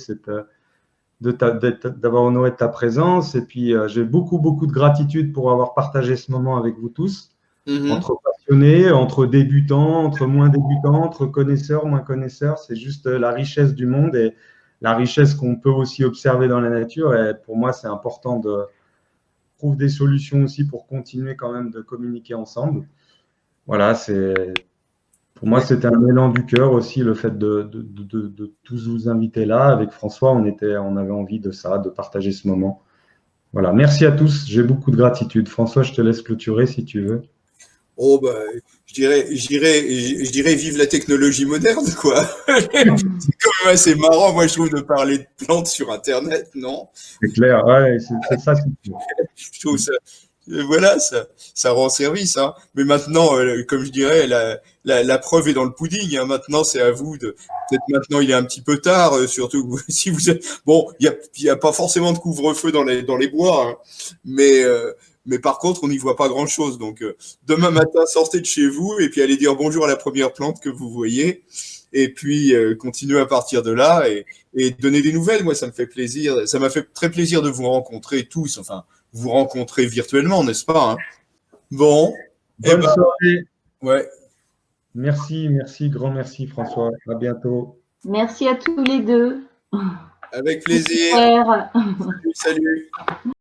d'avoir honoré ta présence. Et puis, j'ai beaucoup de gratitude pour avoir partagé ce moment avec vous tous, entre passionnés, entre débutants, entre moins débutants, entre connaisseurs, moins connaisseurs. C'est juste la richesse du monde et la richesse qu'on peut aussi observer dans la nature. Et pour moi, c'est important de trouver des solutions aussi pour continuer quand même de communiquer ensemble. Voilà, pour moi, c'était un élan du cœur aussi, le fait de tous vous inviter là. Avec François, on avait envie de ça, de partager ce moment. Voilà, merci à tous. J'ai beaucoup de gratitude. François, je te laisse clôturer si tu veux. Oh, bah, je dirais vive la technologie moderne, quoi. C'est quand même assez marrant, moi, je trouve, de parler de plantes sur Internet, non? C'est clair, ouais, c'est ça. Je trouve ça. Voilà, ça rend service, hein. Mais maintenant, comme je dirais, la preuve est dans le pudding, hein. Maintenant, c'est à vous peut-être maintenant, il est un petit peu tard, surtout si vous êtes, bon, il y a pas forcément de couvre-feu dans les bois, hein. Mais par contre, on n'y voit pas grand-chose. Donc, demain matin, sortez de chez vous et puis allez dire bonjour à la première plante que vous voyez. Et puis, continuez à partir de là et donner des nouvelles. Moi, ça me fait plaisir. Ça m'a fait très plaisir de vous rencontrer tous. Enfin, vous rencontrer virtuellement, n'est-ce pas, hein? Bon. Bonne soirée. Ouais. Merci, grand merci, François. À bientôt. Merci à tous les deux. Avec plaisir. Super. Salut.